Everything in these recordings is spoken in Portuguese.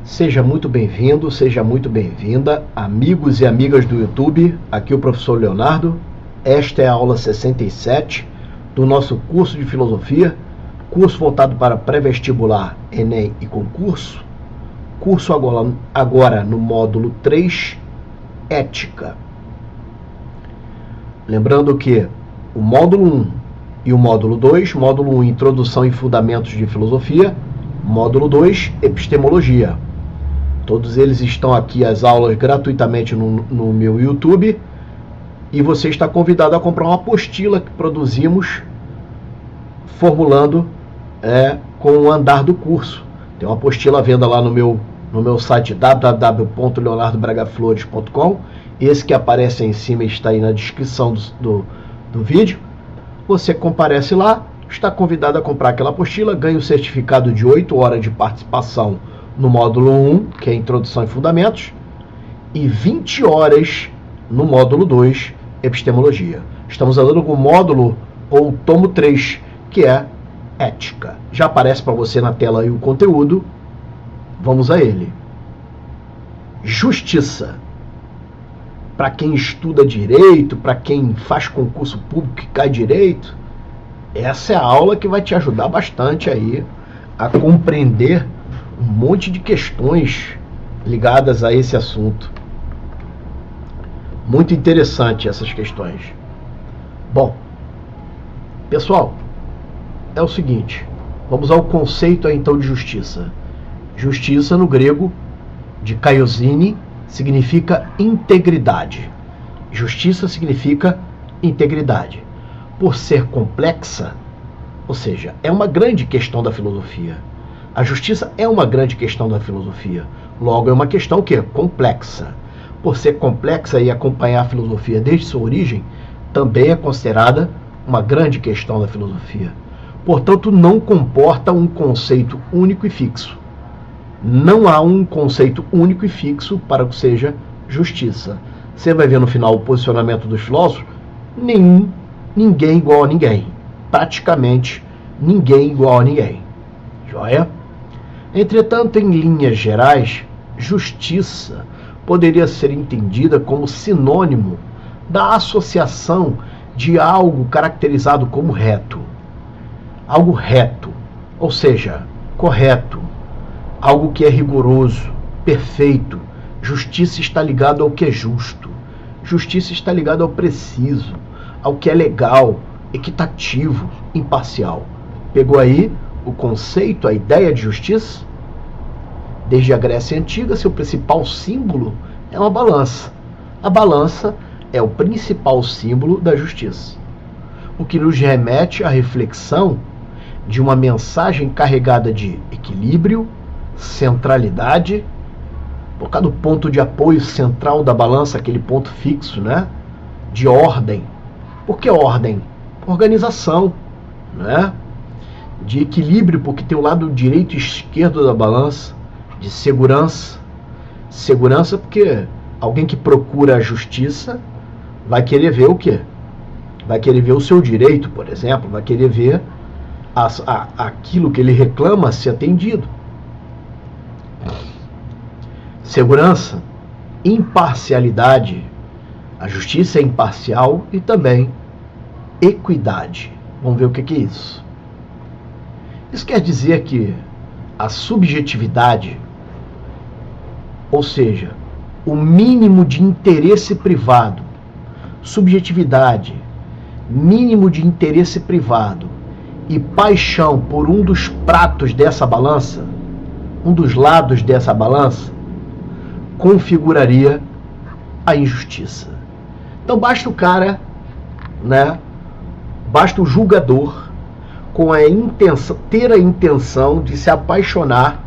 Seja muito bem-vindo, seja muito bem-vinda, amigos e amigas do YouTube. Aqui é o professor Leonardo. Esta é a aula 67 do nosso curso de filosofia, curso voltado para pré-vestibular, Enem e concurso. Curso agora no módulo 3, Ética. Lembrando que o módulo 1 e o módulo 2, módulo 1, Introdução e Fundamentos de Filosofia, módulo 2, Epistemologia. Todos eles estão aqui, as aulas, gratuitamente no meu YouTube. E você está convidado a comprar uma apostila que produzimos formulando com o andar do curso. Tem uma apostila à venda lá no meu site www.leonardobragaflores.com. Esse que aparece aí em cima está aí na descrição do vídeo. Você comparece lá, está convidado a comprar aquela apostila, ganha o certificado de 8 horas de participação no módulo 1, que é Introdução e Fundamentos, e 20 horas no módulo 2, Epistemologia. Estamos andando com o módulo ou tomo 3, que é Ética. Já aparece para você na tela aí o conteúdo. Vamos a ele. Justiça. Para quem estuda direito, para quem faz concurso público e cai direito, essa é a aula que vai te ajudar bastante aí a compreender um monte de questões ligadas a esse assunto. Muito interessante essas questões. Bom, pessoal, é o seguinte, vamos ao conceito aí, então de justiça. Justiça no grego, de kaiosine, significa integridade. Justiça significa integridade. Por ser complexa, ou seja, é uma grande questão da filosofia. A justiça é uma grande questão da filosofia. Logo, é uma questão que é complexa. Por ser complexa e acompanhar a filosofia desde sua origem, também é considerada uma grande questão da filosofia. Portanto, não comporta um conceito único e fixo. Não há um conceito único e fixo para que seja justiça. Você vai ver no final o posicionamento dos filósofos, ninguém igual a ninguém. Praticamente ninguém igual a ninguém. Joia? Entretanto, em linhas gerais, justiça poderia ser entendida como sinônimo da associação de algo caracterizado como reto. Algo reto, ou seja, correto. Algo que é rigoroso, perfeito. Justiça está ligado ao que é justo. Justiça está ligado ao preciso, ao que é legal, equitativo, imparcial. Pegou aí o conceito, a ideia de justiça? Desde a Grécia Antiga, seu principal símbolo é uma balança. A balança é o principal símbolo da justiça, o que nos remete à reflexão de uma mensagem carregada de equilíbrio, centralidade, por causa do ponto de apoio central da balança, aquele ponto fixo, né? De ordem. Por que ordem? Organização, né? De equilíbrio, porque tem o lado direito e esquerdo da balança, de segurança. Segurança porque alguém que procura a justiça vai querer ver o quê? Vai querer ver o seu direito, por exemplo, vai querer ver aquilo que ele reclama ser atendido. Segurança, imparcialidade. A justiça é imparcial e também equidade. Vamos ver o que é isso. Isso quer dizer que a subjetividade, ou seja, o mínimo de interesse privado, subjetividade, mínimo de interesse privado e paixão por um dos pratos dessa balança, um dos lados dessa balança, configuraria a injustiça. Então basta o cara, né? Basta o julgador com a intenção, ter a intenção de se apaixonar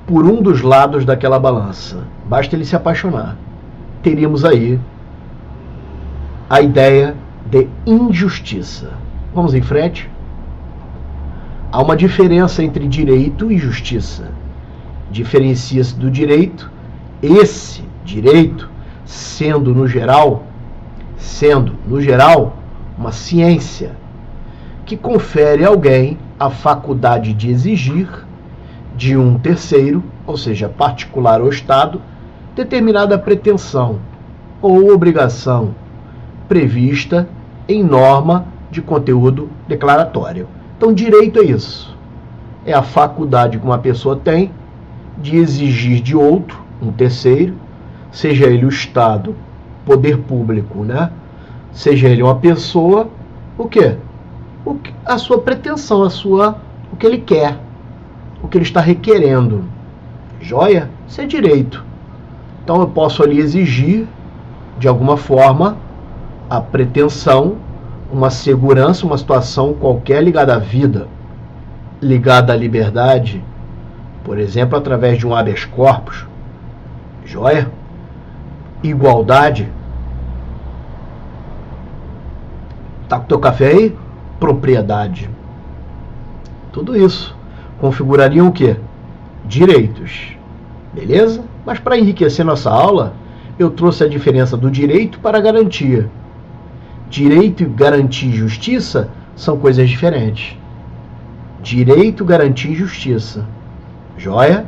por um dos lados daquela balança. Basta ele se apaixonar. Teríamos aí a ideia de injustiça. Vamos em frente? Há uma diferença entre direito e justiça. Diferencia-se do direito, esse direito sendo no geral, uma ciência que confere a alguém a faculdade de exigir, de um terceiro, ou seja, particular ou Estado, determinada pretensão ou obrigação prevista em norma de conteúdo declaratório. Então, direito é isso. É a faculdade que uma pessoa tem de exigir de outro, um terceiro, seja ele o Estado, poder público, né? Seja ele uma pessoa, o quê? A sua pretensão, o que ele quer, o que ele está requerendo. Joia? Isso é direito. Então eu posso ali exigir, de alguma forma, a pretensão, uma segurança, uma situação qualquer ligada à vida, ligada à liberdade, por exemplo, através de um habeas corpus. Joia? Igualdade. Tá com o teu café aí? Propriedade. Tudo isso configurariam o quê? Direitos. Beleza? Mas para enriquecer nossa aula, eu trouxe a diferença do direito para a garantia. Direito, garantia e justiça são coisas diferentes. Direito, garantia e justiça. Joia?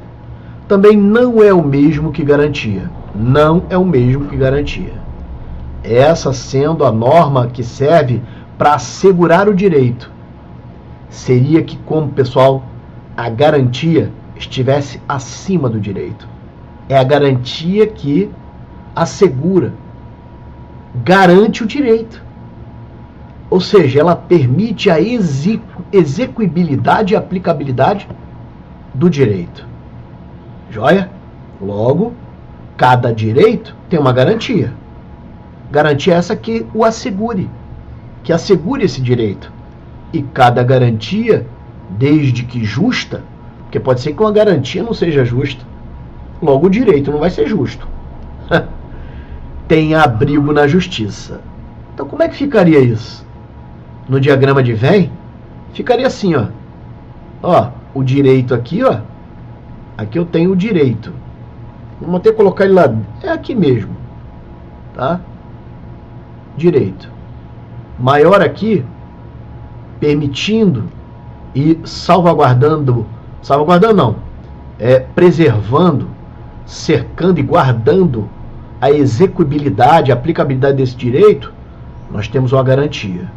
Também não é o mesmo que garantia. Não é o mesmo que garantia. Essa sendo a norma que serve para assegurar o direito. Seria que, como pessoal, a garantia estivesse acima do direito. É a garantia que assegura, garante o direito. Ou seja, ela permite a execuibilidade e aplicabilidade do direito. Joia? Logo, cada direito tem uma garantia. Garantia essa que o assegure, que assegure esse direito. E cada garantia, desde que justa, porque pode ser que uma garantia não seja justa, logo o direito não vai ser justo, tem abrigo na justiça. Então como é que ficaria isso? No diagrama de Venn, ficaria assim, ó, o direito aqui, ó, aqui eu tenho o direito, vamos até colocar ele lá, é aqui mesmo, tá? Direito maior aqui, permitindo e salvaguardando não, preservando, cercando e guardando a execuibilidade, a aplicabilidade desse direito, nós temos uma garantia.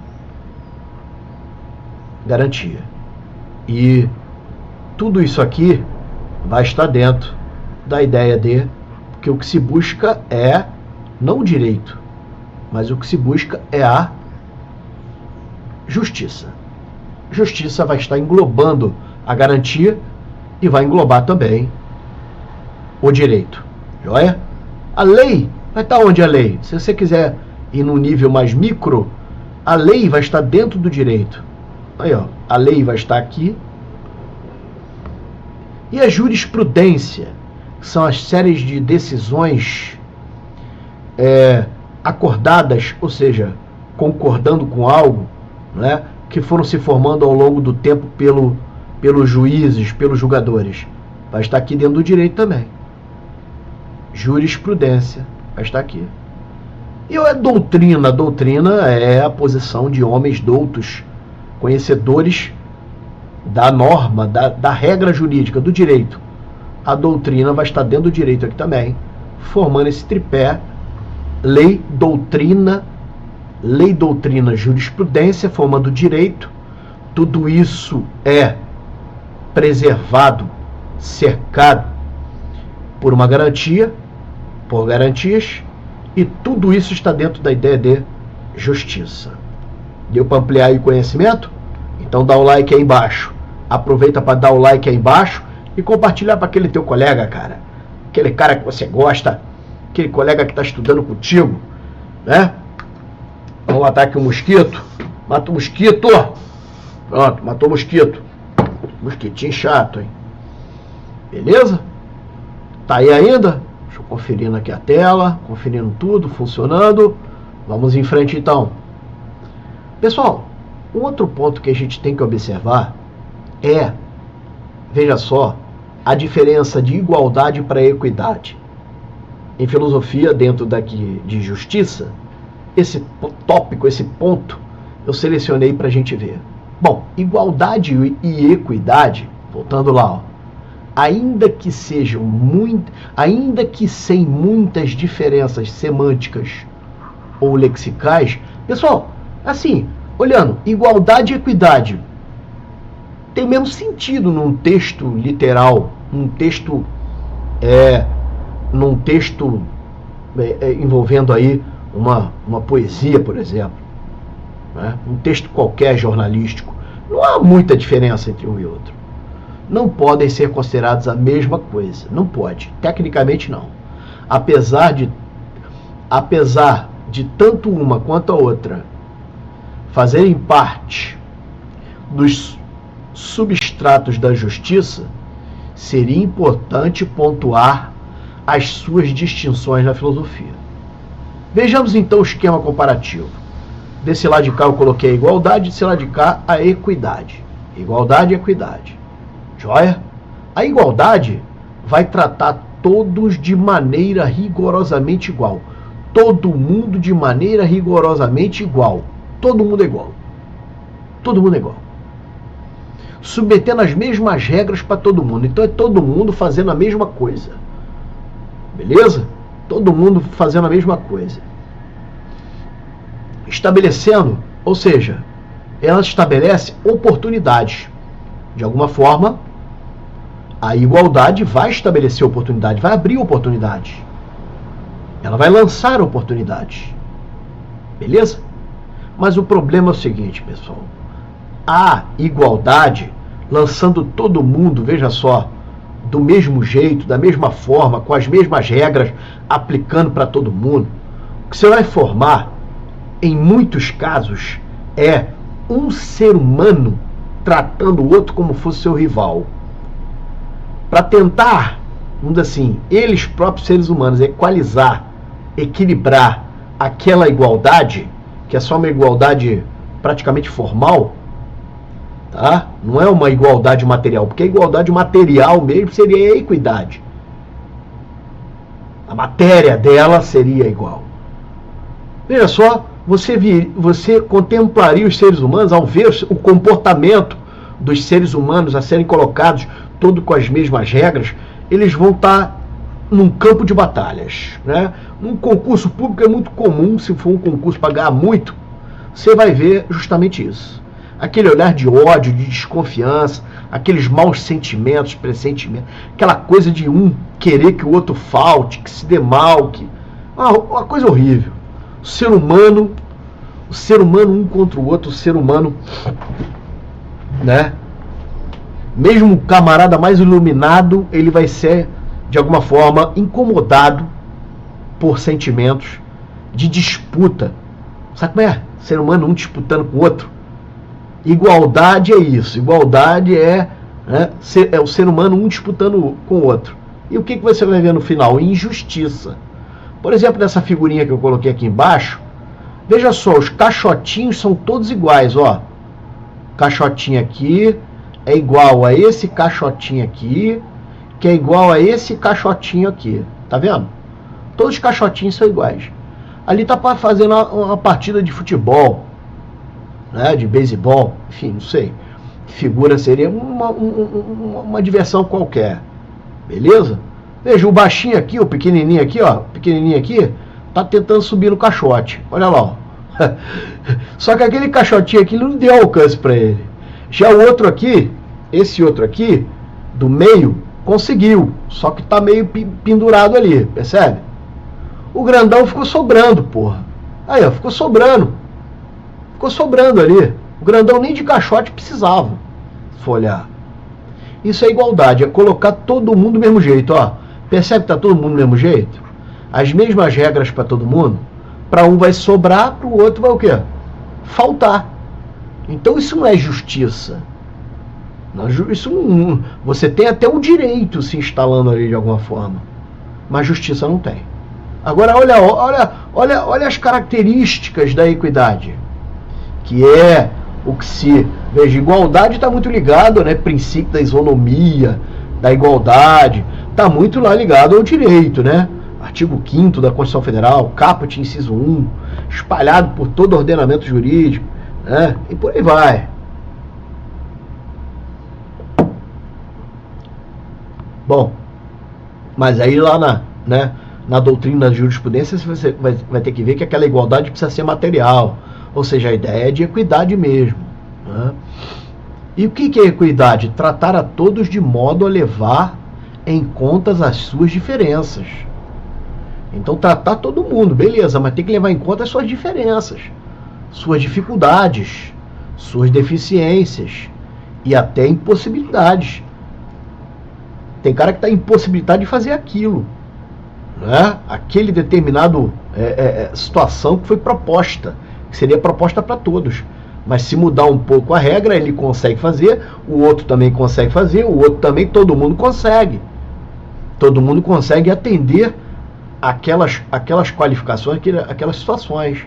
Garantia. E tudo isso aqui vai estar dentro da ideia de que o que se busca é não o direito, mas o que se busca é a justiça. Justiça vai estar englobando a garantia e vai englobar também o direito. Joia? A lei vai estar onde a lei? Se você quiser ir num nível mais micro, a lei vai estar dentro do direito. Aí, ó, a lei vai estar aqui. E a jurisprudência, que são as séries de decisões acordadas, ou seja, concordando com algo, né, que foram se formando ao longo do tempo pelos juízes, pelos julgadores. Vai estar aqui dentro do direito também. Jurisprudência vai estar aqui. E a doutrina? A doutrina é a posição de homens doutos, conhecedores da norma, da regra jurídica, do direito. A doutrina vai estar dentro do direito aqui também, formando esse tripé: lei, doutrina, jurisprudência, formando direito. Tudo isso é preservado, cercado por uma garantia, por garantias, e tudo isso está dentro da ideia de justiça. Deu para ampliar aí o conhecimento? Então dá o like aí embaixo. Aproveita para dar o like aí embaixo e compartilhar para aquele teu colega, cara. Aquele cara que você gosta, aquele colega que está estudando contigo, né? Vamos matar aqui o mosquito. Mata o mosquito. Pronto, matou o mosquito. Mosquitinho chato, hein? Beleza? Tá aí ainda? Deixa eu conferindo aqui a tela, conferindo tudo, funcionando. Vamos em frente então. Pessoal, um outro ponto que a gente tem que observar é, veja só, a diferença de igualdade para equidade. Em filosofia, dentro daqui de justiça, esse tópico, esse ponto, eu selecionei para a gente ver. Bom, igualdade e equidade, voltando lá, ó, ainda que sem muitas diferenças semânticas ou lexicais. Pessoal, assim, olhando, igualdade e equidade tem o mesmo sentido num texto literal, num texto envolvendo aí uma poesia, por exemplo, né? Um texto qualquer jornalístico. Não há muita diferença entre um e outro. Não podem ser considerados a mesma coisa. Não pode. Tecnicamente, não. Apesar de tanto uma quanto a outra fazerem parte dos substratos da justiça, seria importante pontuar as suas distinções na filosofia. Vejamos então o esquema comparativo. Desse lado de cá eu coloquei a igualdade, desse lado de cá a equidade. Igualdade e equidade. Joia? A igualdade vai tratar todos de maneira rigorosamente igual. Todo mundo de maneira rigorosamente igual. Todo mundo é igual. Todo mundo é igual. Submetendo as mesmas regras para todo mundo. Então é todo mundo fazendo a mesma coisa. Beleza? Todo mundo fazendo a mesma coisa. Estabelecendo, ou seja, ela estabelece oportunidades. De alguma forma, a igualdade vai estabelecer oportunidade, vai abrir oportunidade. Ela vai lançar oportunidades. Beleza? Mas o problema é o seguinte, pessoal. A igualdade, lançando todo mundo, veja só, do mesmo jeito, da mesma forma, com as mesmas regras, aplicando para todo mundo, o que você vai formar, em muitos casos, é um ser humano tratando o outro como fosse seu rival. Para tentar, vamos dizer assim, eles próprios seres humanos, equalizar, equilibrar aquela igualdade, que é só uma igualdade praticamente formal, tá? Não é uma igualdade material, porque a igualdade material mesmo seria a equidade. A matéria dela seria igual. Veja só, você contemplaria os seres humanos ao ver o comportamento dos seres humanos a serem colocados todo com as mesmas regras, eles vão estar num campo de batalhas, né? Um concurso público é muito comum, se for um concurso para ganhar muito, você vai ver justamente isso. Aquele olhar de ódio, de desconfiança, aqueles maus sentimentos, pressentimentos, aquela coisa de um querer que o outro falte, que se dê mal, uma coisa horrível. O ser humano um contra o outro, o ser humano, né? Mesmo o camarada mais iluminado, ele vai ser, de alguma forma, incomodado por sentimentos de disputa. Sabe como é? Ser humano um disputando com o outro. Igualdade é isso. Igualdade é o ser humano um disputando com o outro. E o que você vai ver no final? Injustiça. Por exemplo, nessa figurinha que eu coloquei aqui embaixo, veja só, os caixotinhos são todos iguais, ó. Caixotinho aqui é igual a esse caixotinho aqui, que é igual a esse caixotinho aqui. Tá vendo? Todos os caixotinhos são iguais. Ali tá fazendo uma partida de futebol, né, de beisebol, enfim, não sei. Figura seria uma diversão qualquer. Beleza? Veja, o baixinho aqui, o pequenininho aqui, ó, pequenininho aqui, tá tentando subir no caixote. Olha lá, ó. Só que aquele caixotinho aqui não deu alcance para ele. Já o outro aqui, esse outro aqui, do meio, conseguiu. Só que tá meio pendurado ali, percebe? O grandão ficou sobrando, porra. Aí, ó, ficou sobrando. Ficou sobrando ali. O grandão nem de caixote precisava, se for olhar. Isso é igualdade, é colocar todo mundo do mesmo jeito, ó. Percebe que tá todo mundo do mesmo jeito? As mesmas regras para todo mundo. Para um vai sobrar, para o outro vai o quê? Faltar. Então isso não é justiça. Isso não, você tem até o direito se instalando ali de alguma forma. Mas justiça não tem. Agora olha as características da equidade. Que é o que se... Veja, igualdade está muito ligado, né? Princípio da isonomia, da igualdade. Está muito lá ligado ao direito, né? Artigo 5º da Constituição Federal, caput, inciso 1, espalhado por todo o ordenamento jurídico, né? E por aí vai. Bom, mas aí lá na doutrina da jurisprudência você vai ter que ver que aquela igualdade precisa ser material, ou seja, a ideia é de equidade mesmo, né? E o que é equidade? Tratar a todos de modo a levar em conta as suas diferenças. Então tratar todo mundo, beleza, mas tem que levar em conta as suas diferenças, suas dificuldades, suas deficiências e até impossibilidades. Tem cara que está impossibilitado de fazer aquilo, né? Aquele determinado situação que foi proposta, que seria proposta para todos. Mas se mudar um pouco a regra, ele consegue fazer, o outro também consegue fazer, o outro também, todo mundo consegue. Todo mundo consegue atender aquelas qualificações, aquelas situações.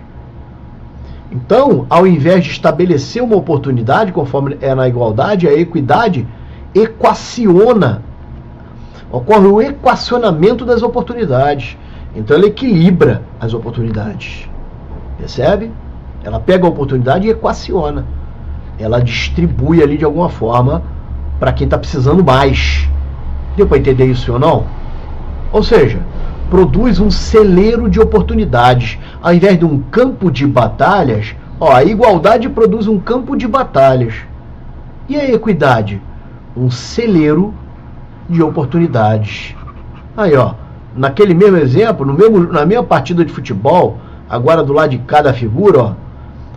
Então, ao invés de estabelecer uma oportunidade, conforme é na igualdade, a equidade equaciona. Ocorre o equacionamento das oportunidades. Então ela equilibra as oportunidades. Percebe? Ela pega a oportunidade e equaciona. Ela distribui ali de alguma forma para quem está precisando mais. Deu para entender isso ou não? Ou seja, produz um celeiro de oportunidades. Ao invés de um campo de batalhas, a igualdade produz um campo de batalhas. E a equidade? Um celeiro de oportunidades. Aí, naquele mesmo exemplo, na mesma partida de futebol, agora do lado de cada figura,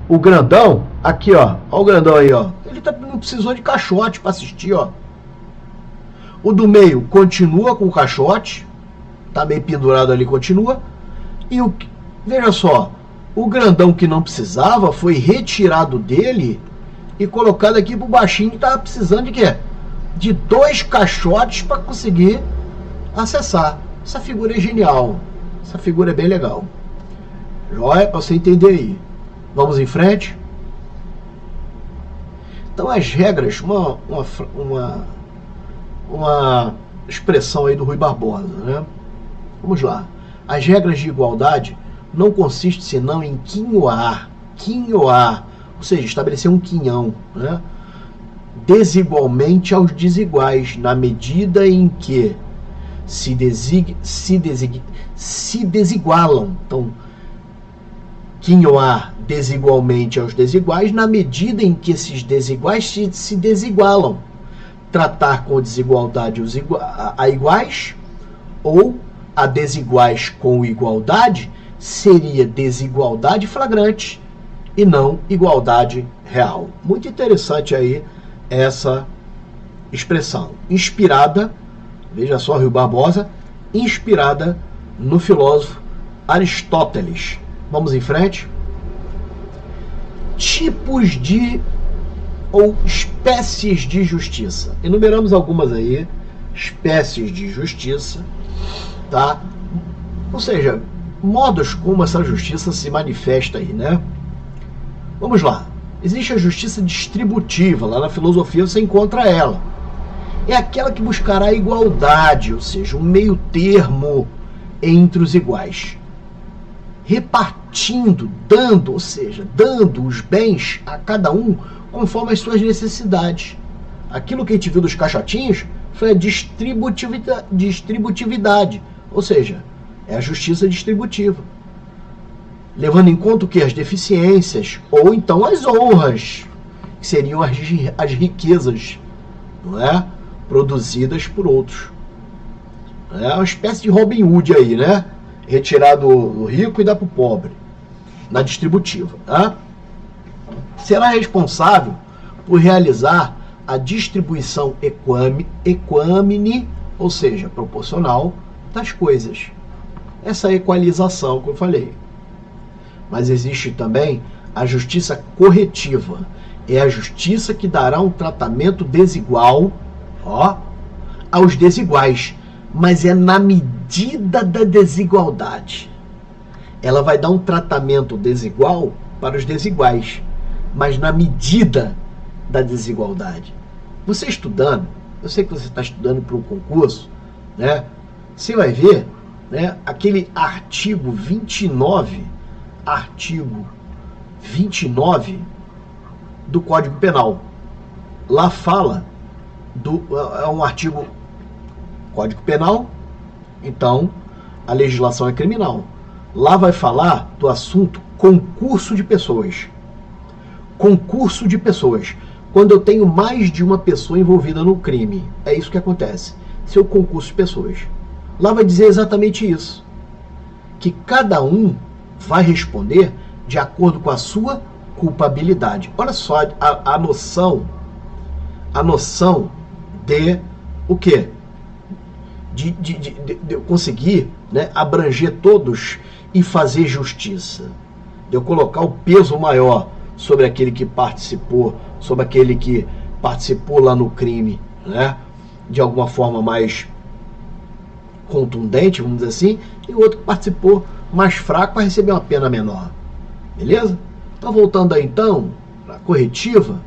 o grandão, aqui, olha o grandão aí, ele não precisou de caixote para assistir, O do meio continua com o caixote, tá meio pendurado ali, continua. E veja só, o grandão que não precisava foi retirado dele e colocado aqui pro baixinho que tava precisando de quê? De 2 caixotes para conseguir acessar. Essa figura é genial. Essa figura é bem legal. Joia, para você entender aí. Vamos em frente. Então as regras, uma expressão aí do Rui Barbosa, né? Vamos lá. As regras de igualdade não consistem senão em quinhoar, ou seja, estabelecer um quinhão, né? Desigualmente aos desiguais, na medida em que se desigualam. Então, quinhoar desigualmente aos desiguais, na medida em que esses desiguais se desigualam. Tratar com desigualdade a iguais, ou a desiguais com igualdade, seria desigualdade flagrante e não igualdade real. Muito interessante aí essa expressão, inspirada, veja só, Rui Barbosa, inspirada no filósofo Aristóteles. Vamos em frente. Tipos de ou espécies de justiça. Enumeramos algumas aí, espécies de justiça, tá? Ou seja, modos como essa justiça se manifesta aí, né? Vamos lá. Existe a justiça distributiva, lá na filosofia você encontra ela. É aquela que buscará a igualdade, ou seja, um meio termo entre os iguais. Repartindo, dando, ou seja, dando os bens a cada um conforme as suas necessidades. Aquilo que a gente viu dos caixotinhos foi a distributividade, ou seja, é a justiça distributiva. Levando em conta o que? As deficiências, ou então as honras, que seriam as riquezas, não é? Produzidas por outros. É uma espécie de Robin Hood aí, né? Retirar do rico e dar para o pobre, na distributiva. Tá? Será responsável por realizar a distribuição equânime, ou seja, proporcional, das coisas. Essa equalização que eu falei. Mas existe também a justiça corretiva. É a justiça que dará um tratamento desigual, aos desiguais, mas é na medida da desigualdade. Ela vai dar um tratamento desigual para os desiguais, mas na medida da desigualdade. Você estudando, eu sei que você está estudando para um concurso, né? Você vai ver, né, aquele artigo 29 do Código Penal. Lá fala é um artigo Código Penal, então a legislação é criminal. Lá vai falar do assunto concurso de pessoas. Concurso de pessoas. Quando eu tenho mais de uma pessoa envolvida no crime, é isso que acontece. Seu concurso de pessoas. Lá vai dizer exatamente isso. Que cada um vai responder de acordo com a sua culpabilidade. Olha só a noção de o quê? De eu conseguir, né, abranger todos e fazer justiça. De eu colocar o peso maior sobre aquele que participou, sobre aquele que participou lá no crime, né, de alguma forma mais contundente, vamos dizer assim, e o outro que participou mais fraco para receber uma pena menor. Beleza? Então, voltando aí então, para a corretiva,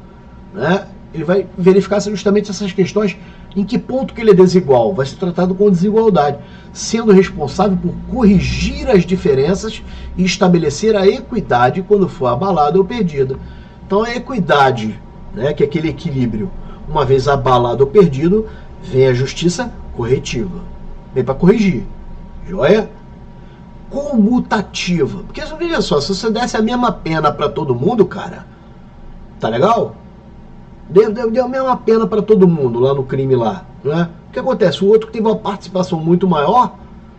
né, ele vai verificar justamente essas questões, em que ponto que ele é desigual. Vai ser tratado com desigualdade, sendo responsável por corrigir as diferenças e estabelecer a equidade quando for abalada ou perdida. Então a equidade, né, que é aquele equilíbrio, uma vez abalado ou perdido, vem a justiça corretiva. Vem para corrigir. Joia? Comutativa. Porque veja só, se você desse a mesma pena para todo mundo, cara, tá legal? Deu a mesma pena para todo mundo lá no crime lá, né? O que acontece? O outro que teve uma participação muito maior,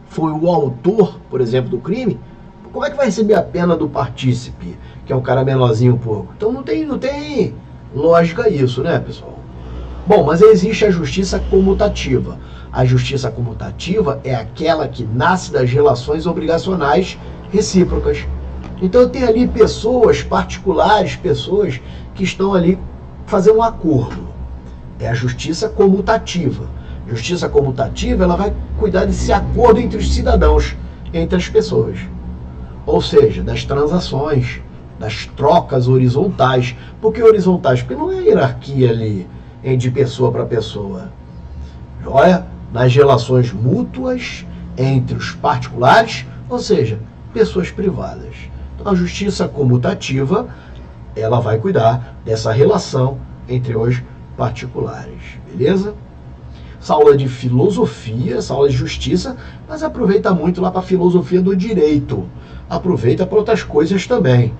foi o autor, por exemplo, do crime, como é que vai receber a pena do partícipe, que é um cara menorzinho um pouco? Então não tem lógica isso, né, pessoal? Bom, mas existe a justiça comutativa. A justiça comutativa é aquela que nasce das relações obrigacionais recíprocas. Então eu tenho ali pessoas particulares, pessoas que estão ali fazendo um acordo. É a justiça comutativa. Justiça comutativa, ela vai cuidar desse acordo entre os cidadãos, entre as pessoas. Ou seja, das transações, das trocas horizontais. Por que horizontais? Porque não é hierarquia ali de pessoa para pessoa. Olha, nas relações mútuas entre os particulares, ou seja, pessoas privadas. Então a justiça comutativa, ela vai cuidar dessa relação entre os particulares, beleza? Essa aula de filosofia, essa aula de justiça, mas aproveita muito lá para a filosofia do direito. Aproveita para outras coisas também.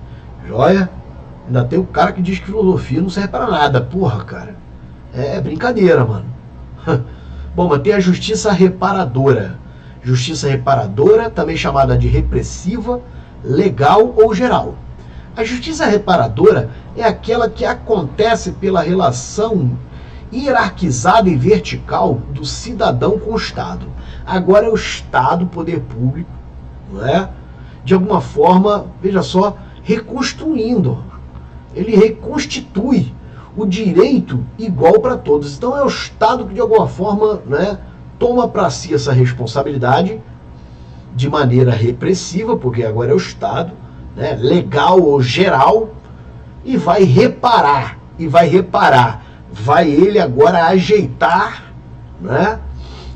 Joia? Ainda tem o cara que diz que filosofia não serve para nada. Porra, cara. É brincadeira, mano. Bom, mas tem a justiça reparadora. Justiça reparadora, também chamada de repressiva, legal ou geral. A justiça reparadora é aquela que acontece pela relação hierarquizada e vertical do cidadão com o Estado. Agora é o Estado, o poder público, não é? De alguma forma, veja só, reconstruindo. Ele reconstitui o direito igual para todos. Então é o Estado que de alguma forma, né, toma para si essa responsabilidade de maneira repressiva, porque agora é o Estado, né, legal ou geral, e vai reparar, vai ele agora ajeitar, né,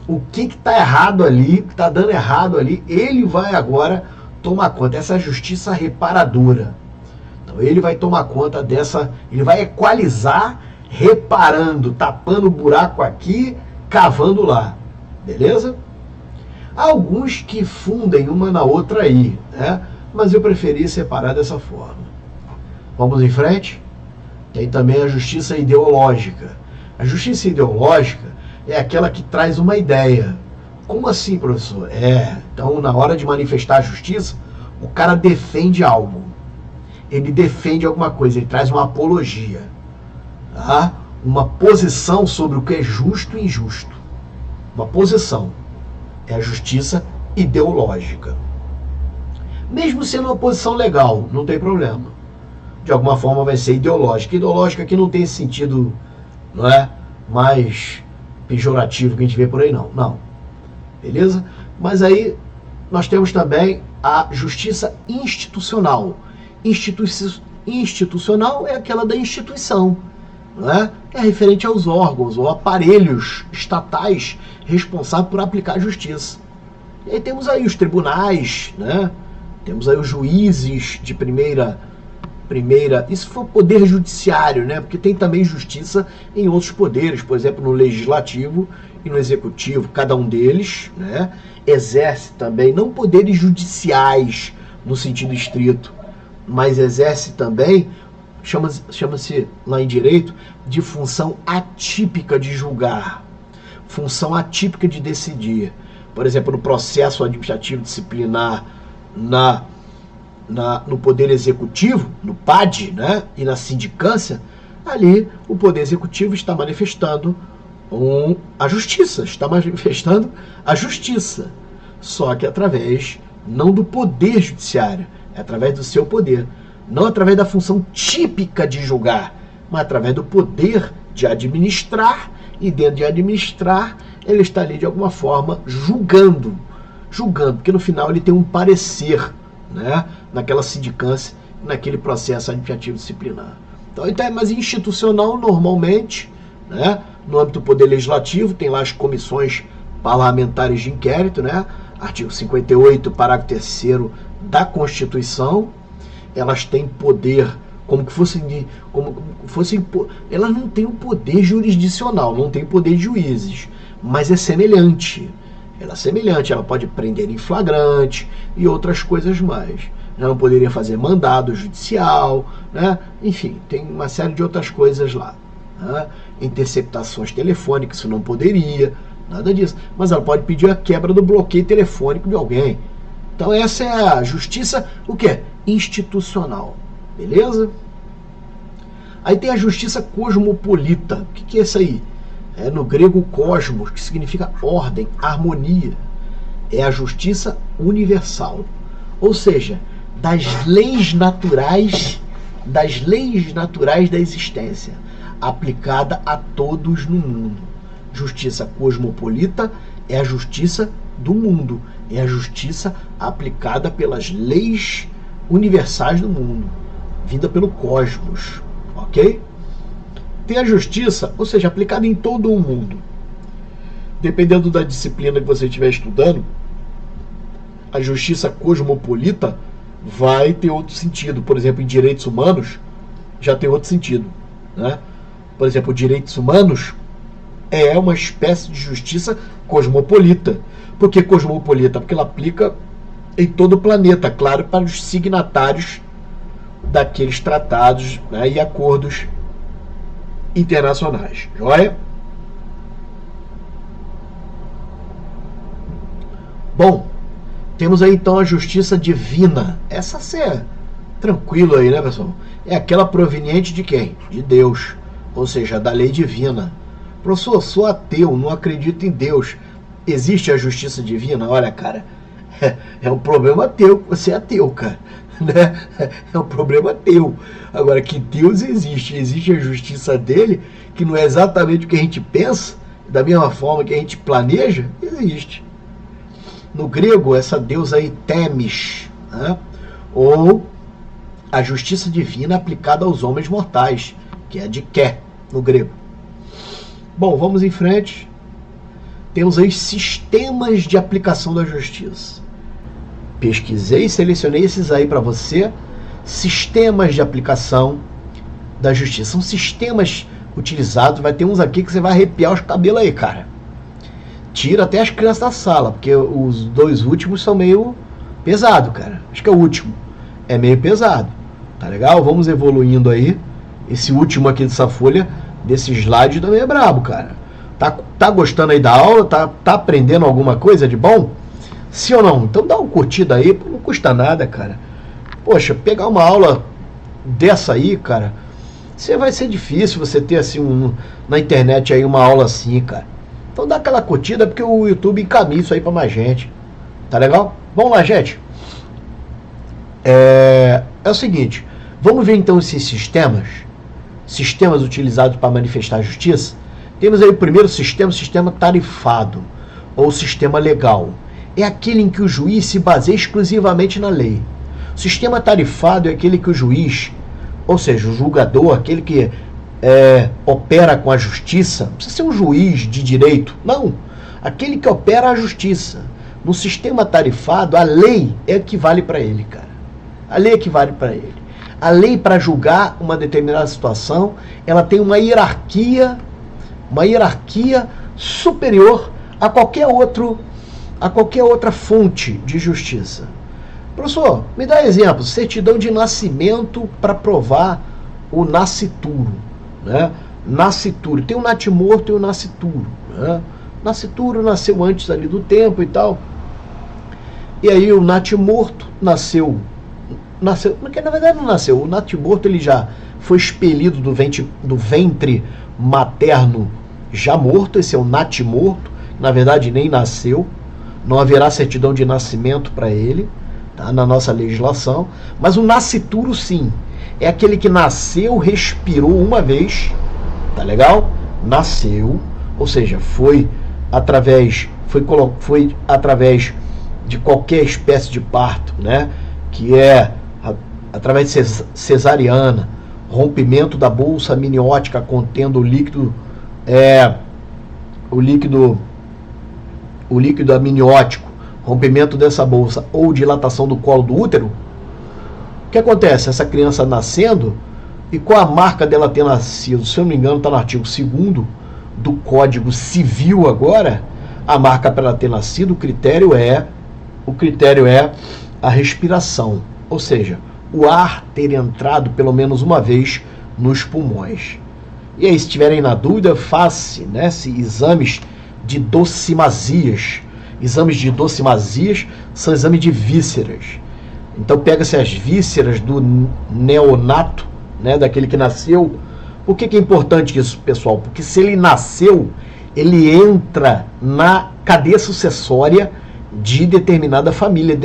o que está errado ali, o que está dando errado ali, ele vai agora tomar conta, essa justiça reparadora. Então ele vai tomar conta dessa, ele vai equalizar, reparando, tapando o buraco aqui, cavando lá, beleza? Há alguns que fundem uma na outra aí, né? Mas eu preferi separar dessa forma. Vamos em frente? Tem também a justiça ideológica. A justiça ideológica é aquela que traz uma ideia. Como assim, professor? Então na hora de manifestar a justiça, o cara defende algo. Ele defende alguma coisa, ele traz uma apologia. Tá? Uma posição sobre o que é justo e injusto. Uma posição. É a justiça ideológica. Mesmo sendo uma posição legal, não tem problema. De alguma forma vai ser ideológica. Ideológica que não tem esse sentido, não é, mais pejorativo que a gente vê por aí, não. Não. Beleza? Mas aí nós temos também a justiça institucional. Institucional é aquela da instituição, não é? É referente aos órgãos ou aparelhos estatais responsáveis por aplicar a justiça. E aí temos aí os tribunais, né? Temos aí os juízes de primeira primeira, isso foi o poder judiciário, né? Porque tem também justiça em outros poderes, por exemplo, no legislativo e no executivo, cada um deles, né, exerce também, não poderes judiciais no sentido estrito, mas exerce também, chama-se lá em direito, de função atípica de julgar, função atípica de decidir. Por exemplo, no processo administrativo disciplinar no Poder Executivo, no PAD, né, e na sindicância, ali o Poder Executivo está manifestando a justiça, só que através, não do Poder Judiciário, é através do seu poder, não através da função típica de julgar, mas através do poder de administrar, e dentro de administrar, ele está ali de alguma forma julgando, porque no final ele tem um parecer, né, naquela sindicância, naquele processo administrativo disciplinar. Então é mais institucional normalmente, né, no âmbito do Poder Legislativo, tem lá as comissões parlamentares de inquérito, né, artigo 58, parágrafo 3º da Constituição, elas têm poder como que fossem, elas não têm o poder jurisdicional, não têm poder de juízes, mas é semelhante. Ela é semelhante, ela pode prender em flagrante e outras coisas mais. Ela não poderia fazer mandado judicial, né? Enfim, tem uma série de outras coisas lá. Né? Interceptações telefônicas, isso não poderia, nada disso. Mas ela pode pedir a quebra do bloqueio telefônico de alguém. Então essa é a justiça, o quê? Institucional. Beleza? Aí tem a justiça cosmopolita. O que é isso aí? É no grego cosmos, que significa ordem, harmonia. É a justiça universal. Ou seja, das leis naturais da existência, aplicada a todos no mundo. Justiça cosmopolita é a justiça do mundo, é a justiça aplicada pelas leis universais do mundo, vinda pelo cosmos, ok? Tem a justiça, ou seja, aplicada em todo o mundo. Dependendo da disciplina que você estiver estudando, a justiça cosmopolita vai ter outro sentido. Por exemplo, em direitos humanos, já tem outro sentido, né? Por exemplo, direitos humanos é uma espécie de justiça cosmopolita. Por que cosmopolita? Porque ela aplica em todo o planeta, claro, para os signatários daqueles tratados, né, e acordos internacionais. Joia? Bom, temos aí então a justiça divina. Essa é tranquilo aí, né, pessoal? É aquela proveniente de quem? De Deus, ou seja, da lei divina. Professor, sou ateu, não acredito em Deus. Existe a justiça divina? Olha, cara, é um problema teu, você é ateu, cara. Né? É um problema teu. Agora, que Deus existe a justiça dele, que não é exatamente o que a gente pensa, da mesma forma que a gente planeja, existe. No grego, essa deusa aí, Temis, né? Ou a justiça divina aplicada aos homens mortais, que é a de Ké, no grego. Bom, vamos em frente. Temos aí sistemas de aplicação da justiça. Pesquisei e selecionei esses aí para você. Sistemas de aplicação da justiça. São sistemas utilizados. Vai ter uns aqui que você vai arrepiar os cabelos aí, cara. Tira até as crianças da sala, porque os dois últimos são meio pesado, cara. Acho que é o último. É meio pesado. Tá legal? Vamos evoluindo aí. Esse último aqui dessa folha, desse slide, também é brabo, cara. Tá gostando aí da aula? Tá aprendendo alguma coisa de bom? Sim ou não? Então dá uma curtida aí, não custa nada, cara. Poxa, pegar uma aula dessa aí, cara, vai ser difícil você ter assim na internet aí uma aula assim, cara. Então dá aquela curtida, porque o YouTube encaminha isso aí pra mais gente. Tá legal? Vamos lá, gente. É o seguinte, vamos ver então esses sistemas utilizados para manifestar a justiça. Temos aí o primeiro sistema, o sistema tarifado, ou sistema legal. É aquele em que o juiz se baseia exclusivamente na lei. O sistema tarifado é aquele que o juiz, ou seja, o julgador, aquele que opera com a justiça, não precisa ser um juiz de direito, não. Aquele que opera a justiça. No sistema tarifado, a lei é que vale para ele, cara. A lei é que vale para ele. A lei, para julgar uma determinada situação, ela tem uma hierarquia superior a qualquer outra fonte de justiça. Professor, me dá exemplo, certidão de nascimento para provar o nascituro, né? Nascituro, tem o natimorto e o nascituro, né? Nascituro nasceu antes ali do tempo e tal, e aí o natimorto nasceu, porque na verdade não nasceu, o natimorto ele já foi expelido do ventre materno já morto, esse é o natimorto, na verdade nem nasceu, não haverá certidão de nascimento para ele, tá, na nossa legislação, mas o nascituro sim, é aquele que nasceu, respirou uma vez, tá legal? Nasceu, ou seja, foi através de qualquer espécie de parto, né? Que é através de cesariana, rompimento da bolsa amniótica contendo o líquido amniótico, rompimento dessa bolsa ou dilatação do colo do útero. O que acontece? Essa criança nascendo, e qual a marca dela ter nascido? Se eu não me engano, está no artigo 2º do Código Civil agora, a marca para ela ter nascido, o critério é a respiração, ou seja, o ar ter entrado pelo menos uma vez nos pulmões. E aí, se estiverem na dúvida, faça, né, exames de docimazias. Exames de docimazias são exames de vísceras. Então pega-se as vísceras do neonato, né, daquele que nasceu. Por que é importante isso, pessoal? Porque se ele nasceu, ele entra na cadeia sucessória de determinada família,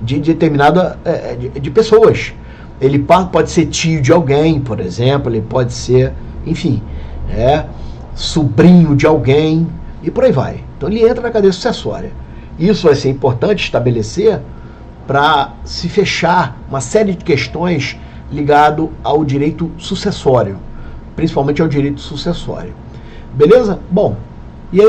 de pessoas. Ele pode ser tio de alguém, por exemplo, ele pode ser, enfim, sobrinho de alguém, e por aí vai. Então ele entra na cadeia sucessória. Isso vai ser importante estabelecer para se fechar uma série de questões ligado ao direito sucessório, principalmente ao direito sucessório. Beleza? Bom, e aí,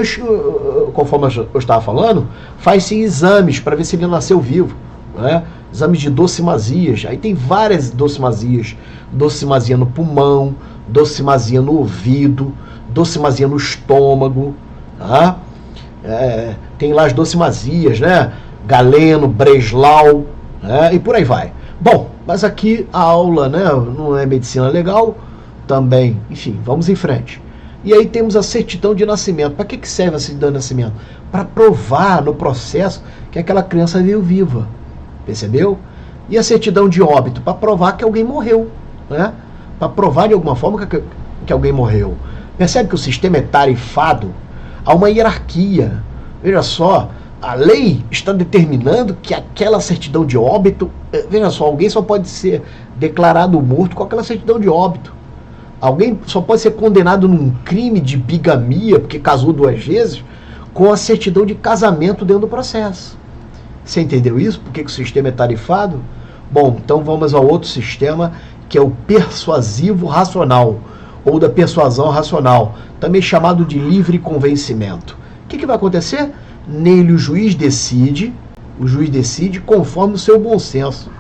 conforme eu estava falando, faz-se exames para ver se ele nasceu vivo, né? Exames de docimazias, aí tem várias docimazias, docimazia no pulmão, docimazia no ouvido, docimazia no estômago, tá? Tem lá as docimazias, né? Galeno, Breslau, né? E por aí vai. Bom, mas aqui a aula, né, não é medicina legal também, enfim, vamos em frente. E aí temos a certidão de nascimento. Para que serve a certidão de nascimento? Para provar no processo que aquela criança veio viva, percebeu? E a certidão de óbito? Para provar que alguém morreu, né? Para provar de alguma forma que alguém morreu. Percebe que o sistema é tarifado? Há uma hierarquia. Veja só, a lei está determinando que aquela certidão de óbito, veja só, alguém só pode ser declarado morto com aquela certidão de óbito. Alguém só pode ser condenado num crime de bigamia, porque casou 2 vezes, com a certidão de casamento dentro do processo. Você entendeu isso? Por que o sistema é tarifado? Bom, então vamos ao outro sistema, que é o persuasivo racional, ou da persuasão racional, também chamado de livre convencimento. O que vai acontecer? Nele o juiz decide conforme o seu bom senso,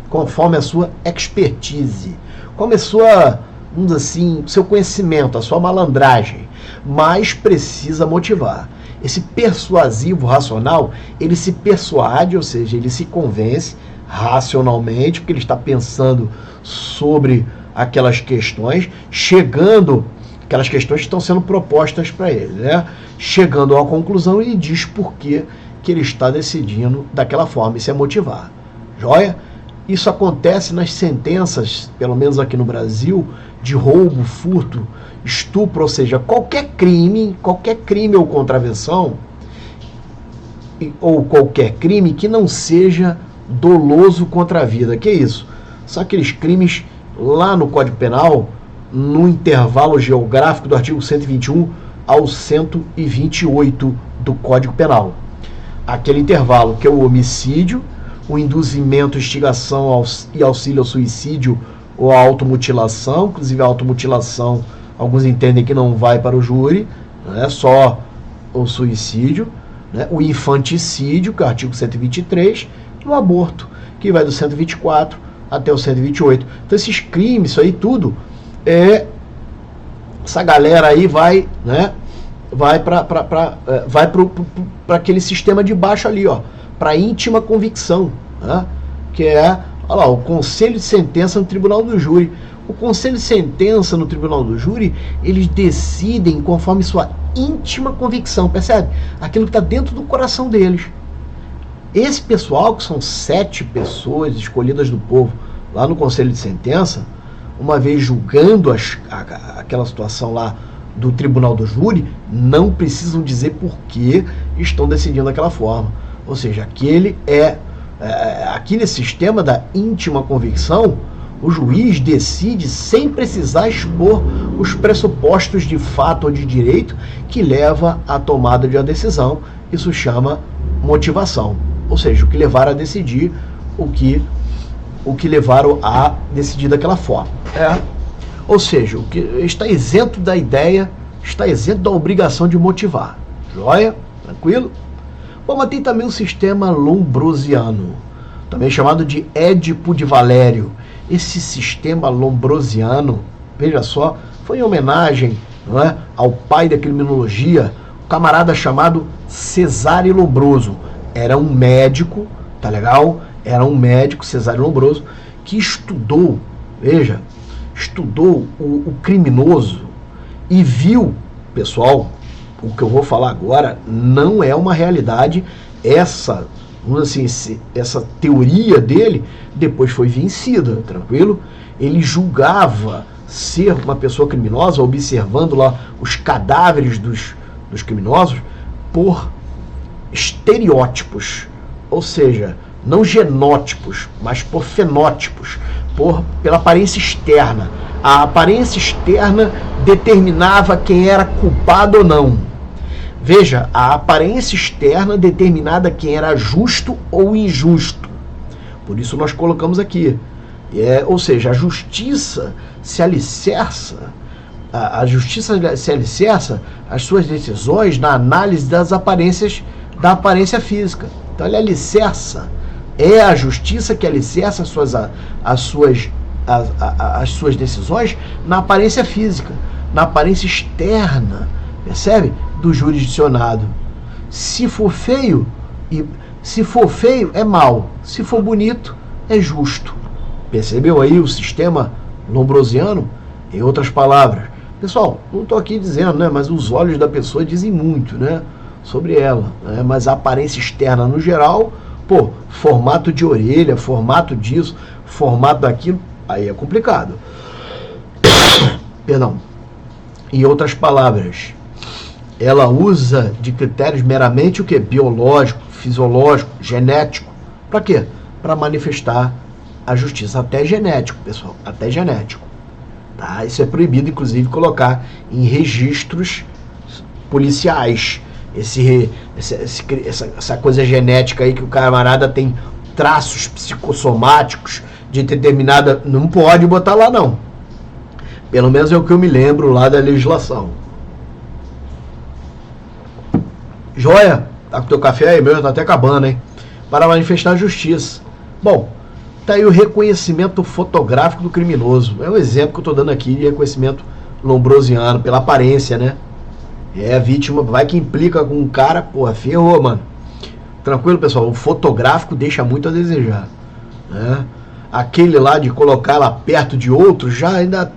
conforme a sua expertise, conforme a sua, vamos dizer assim, seu conhecimento, a sua malandragem, mas precisa motivar. Esse persuasivo racional, ele se persuade, ou seja, ele se convence racionalmente, porque ele está pensando sobre aquelas questões, aquelas questões que estão sendo propostas para ele, né? Chegando a uma conclusão, ele diz por que ele está decidindo daquela forma, isso é motivar. Joia? Isso acontece nas sentenças, pelo menos aqui no Brasil, de roubo, furto, estupro, ou seja, qualquer crime ou contravenção, ou qualquer crime que não seja doloso contra a vida. Que é isso? São aqueles crimes lá no Código Penal, no intervalo geográfico do artigo 121 ao 128 do Código Penal. Aquele intervalo que é o homicídio, o induzimento, instigação e auxílio ao suicídio ou a automutilação. Inclusive a automutilação, alguns entendem que não vai para o júri, né, só o suicídio, né, o infanticídio, que é o artigo 123, e o aborto, que vai do 124 até o 128. Então esses crimes, isso aí tudo, essa galera aí vai, né, vai para aquele sistema de baixo ali, ó, para íntima convicção, né, que é, olha lá, o conselho de sentença no tribunal do júri. O conselho de sentença no tribunal do júri, eles decidem conforme sua íntima convicção, percebe? Aquilo que está dentro do coração deles. Esse pessoal, que são 7 pessoas escolhidas do povo lá no conselho de sentença, uma vez julgando aquela situação lá do tribunal do júri, não precisam dizer por que estão decidindo daquela forma. Ou seja, aqui nesse sistema da íntima convicção, o juiz decide sem precisar expor os pressupostos de fato ou de direito que leva à tomada de uma decisão. Isso chama motivação, ou seja, o que levaram a decidir, o que levaram a decidir daquela forma. Ou seja, o que está isento da ideia, está isento da obrigação de motivar. Joia? Tranquilo? Bom, mas tem também o sistema lombrosiano, também chamado de Édipo de Valério. Esse sistema lombrosiano, veja só, foi em homenagem, não é, ao pai da criminologia, um camarada chamado Cesare Lombroso. Era um médico, tá legal? Era um médico, Cesare Lombroso, que estudou, veja, estudou o criminoso e viu, pessoal, o que eu vou falar agora não é uma realidade, essa teoria dele depois foi vencida, tranquilo? Ele julgava ser uma pessoa criminosa, observando lá os cadáveres dos criminosos, por estereótipos, ou seja, não genótipos, mas por fenótipos, pela aparência externa. A aparência externa determinava quem era culpado ou não. Veja, a aparência externa determinada quem era justo ou injusto. Por isso nós colocamos aqui. Ou seja, a justiça se alicerça, as suas decisões na análise das aparências, da aparência física. Então ele alicerça, é a justiça que alicerça as suas decisões na aparência física, na aparência externa, percebe? Do jurisdicionado. Se for feio é mal, se for bonito é justo. Percebeu aí o sistema lombrosiano? Em outras palavras, pessoal, não estou aqui dizendo, né, mas os olhos da pessoa dizem muito, né, sobre ela, né, mas a aparência externa no geral, formato de orelha, formato disso, formato daquilo, aí é complicado. Perdão. Em outras palavras, ela usa de critérios meramente o que? Biológico, fisiológico, genético. Para quê? Para manifestar a justiça. Até genético, pessoal. Até genético. Tá? Isso é proibido, inclusive, colocar em registros policiais. Essa coisa genética aí que o camarada tem traços psicossomáticos de determinada... Não pode botar lá, não. Pelo menos é o que eu me lembro lá da legislação. Joia? Tá com teu café aí, meu? Tá até acabando, hein? Para manifestar a justiça. Bom, tá aí o reconhecimento fotográfico do criminoso. É um exemplo que eu tô dando aqui de reconhecimento lombrosiano, pela aparência, né? A vítima vai que implica com um cara, ferrou, mano. Tranquilo, pessoal? O fotográfico deixa muito a desejar, né? Aquele lá de colocar ela perto de outro, já ainda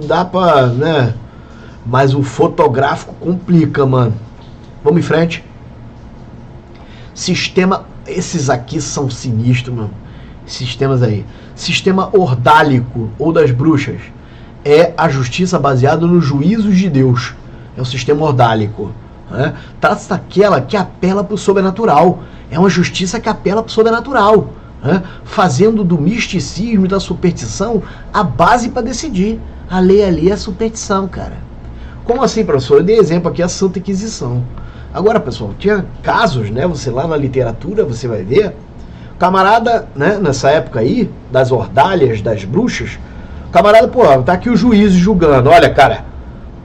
dá pra, né? Mas o fotográfico complica, mano. Vamos em frente. Sistema, esses aqui são sinistros, mano. Sistemas aí. Sistema ordálico ou das bruxas é a justiça baseada nos juízos de Deus. É o sistema ordálico, né? Trata-se daquela que apela para o sobrenatural. É uma justiça que apela para o sobrenatural, né? Fazendo do misticismo e da superstição a base para decidir. A lei ali é a superstição, cara. Como assim, professor? Eu dei exemplo aqui a Santa Inquisição. Agora, pessoal, tinha casos, né? Você lá na literatura, você vai ver, camarada, né? Nessa época aí, das ordalhas, das bruxas, camarada, tá aqui o juiz julgando. Olha, cara,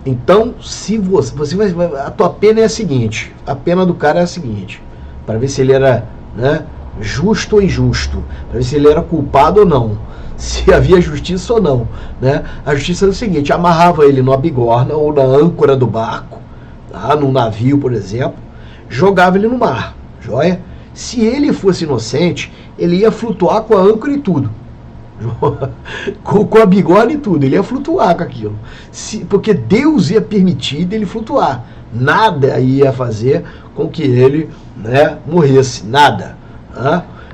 então, se você vai, a tua pena é a seguinte, a pena do cara é a seguinte, para ver se ele era, né? justo ou injusto, para ver se ele era culpado ou não, se havia justiça ou não, né? A justiça era o seguinte: amarrava ele numa bigorna ou na âncora do barco, tá? Num navio, por exemplo, jogava ele no mar, joia? Se ele fosse inocente, ele ia flutuar com a âncora e tudo, com a bigorna e tudo, ele ia flutuar com aquilo, porque Deus ia permitir dele flutuar, nada ia fazer com que ele, né, morresse, nada.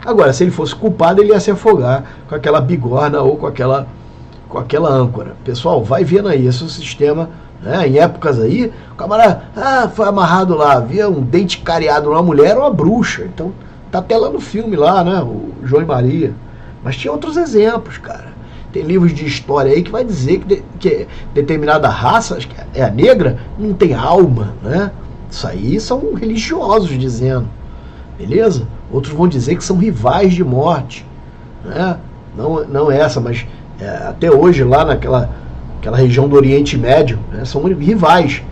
Agora, se ele fosse culpado, ele ia se afogar com aquela bigorna ou com aquela âncora. Pessoal, vai vendo aí, esse é o sistema, né? Em épocas aí, o camarada foi amarrado lá, havia um dente cariado numa mulher ou uma bruxa. Então, tá até lá no filme lá, né? O João e Maria. Mas tinha outros exemplos, cara. Tem livros de história aí que vai dizer que determinada raça, acho que é a negra, não tem alma, né? Isso aí são religiosos dizendo, beleza? Outros vão dizer que são rivais de morte, né? Não essa, mas até hoje lá naquela região do Oriente Médio, né, são rivais.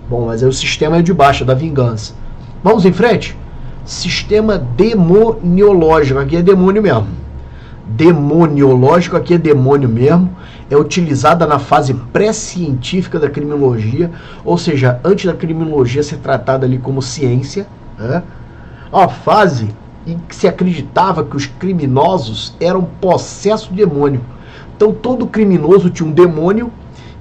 Bom, mas o sistema é de baixo, da vingança. Vamos em frente? Sistema demoniológico, aqui é demônio mesmo. Demoniológico, aqui é demônio mesmo. É utilizada na fase pré-científica da criminologia, ou seja, antes da criminologia ser tratada ali como ciência, né? A fase em que se acreditava que os criminosos eram possessos de demônio. Então todo criminoso tinha um demônio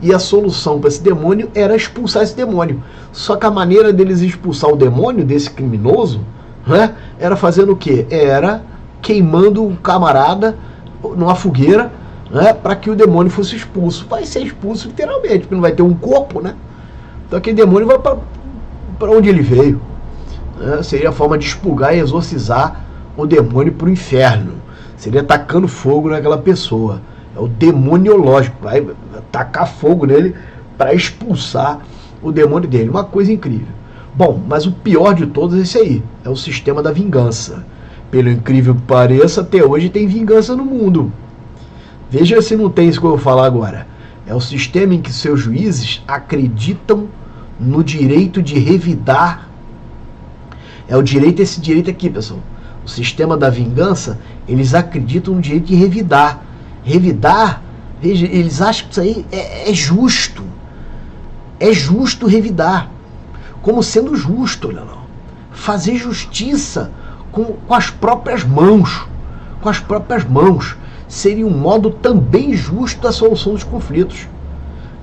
e a solução para esse demônio era expulsar esse demônio. Só que a maneira deles expulsar o demônio desse criminoso, né, era fazendo o quê? Era queimando o camarada numa fogueira, né, para que o demônio fosse expulso. Vai ser expulso literalmente, porque não vai ter um corpo, né? Então aquele demônio vai para onde ele veio. Seria a forma de expurgar e exorcizar o demônio para o inferno. Seria tacando fogo naquela pessoa. É o demoniológico, vai tacar fogo nele para expulsar o demônio dele. Uma coisa incrível. Bom, mas o pior de todos é esse aí, é o sistema da vingança. Pelo incrível que pareça, até hoje tem vingança no mundo. Veja se não tem isso que eu vou falar agora. É o sistema em que seus juízes acreditam no direito de revidar. Esse direito aqui, pessoal. O sistema da vingança, eles acreditam no direito de revidar. Revidar, veja, eles acham que isso aí é justo. É justo revidar. Como sendo justo, olha lá. Fazer justiça com as próprias mãos. Com as próprias mãos. Seria um modo também justo da solução dos conflitos.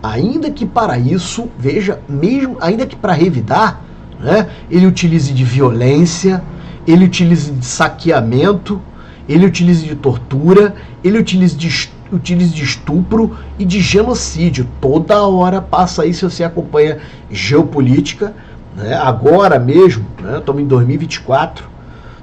Ainda que para isso, veja, mesmo, ainda que para revidar, né, ele utilize de violência, ele utilize de saqueamento, ele utilize de tortura, ele utilize de estupro e de genocídio. Toda hora passa aí, se você acompanha geopolítica, né, agora mesmo, né, estamos em 2024,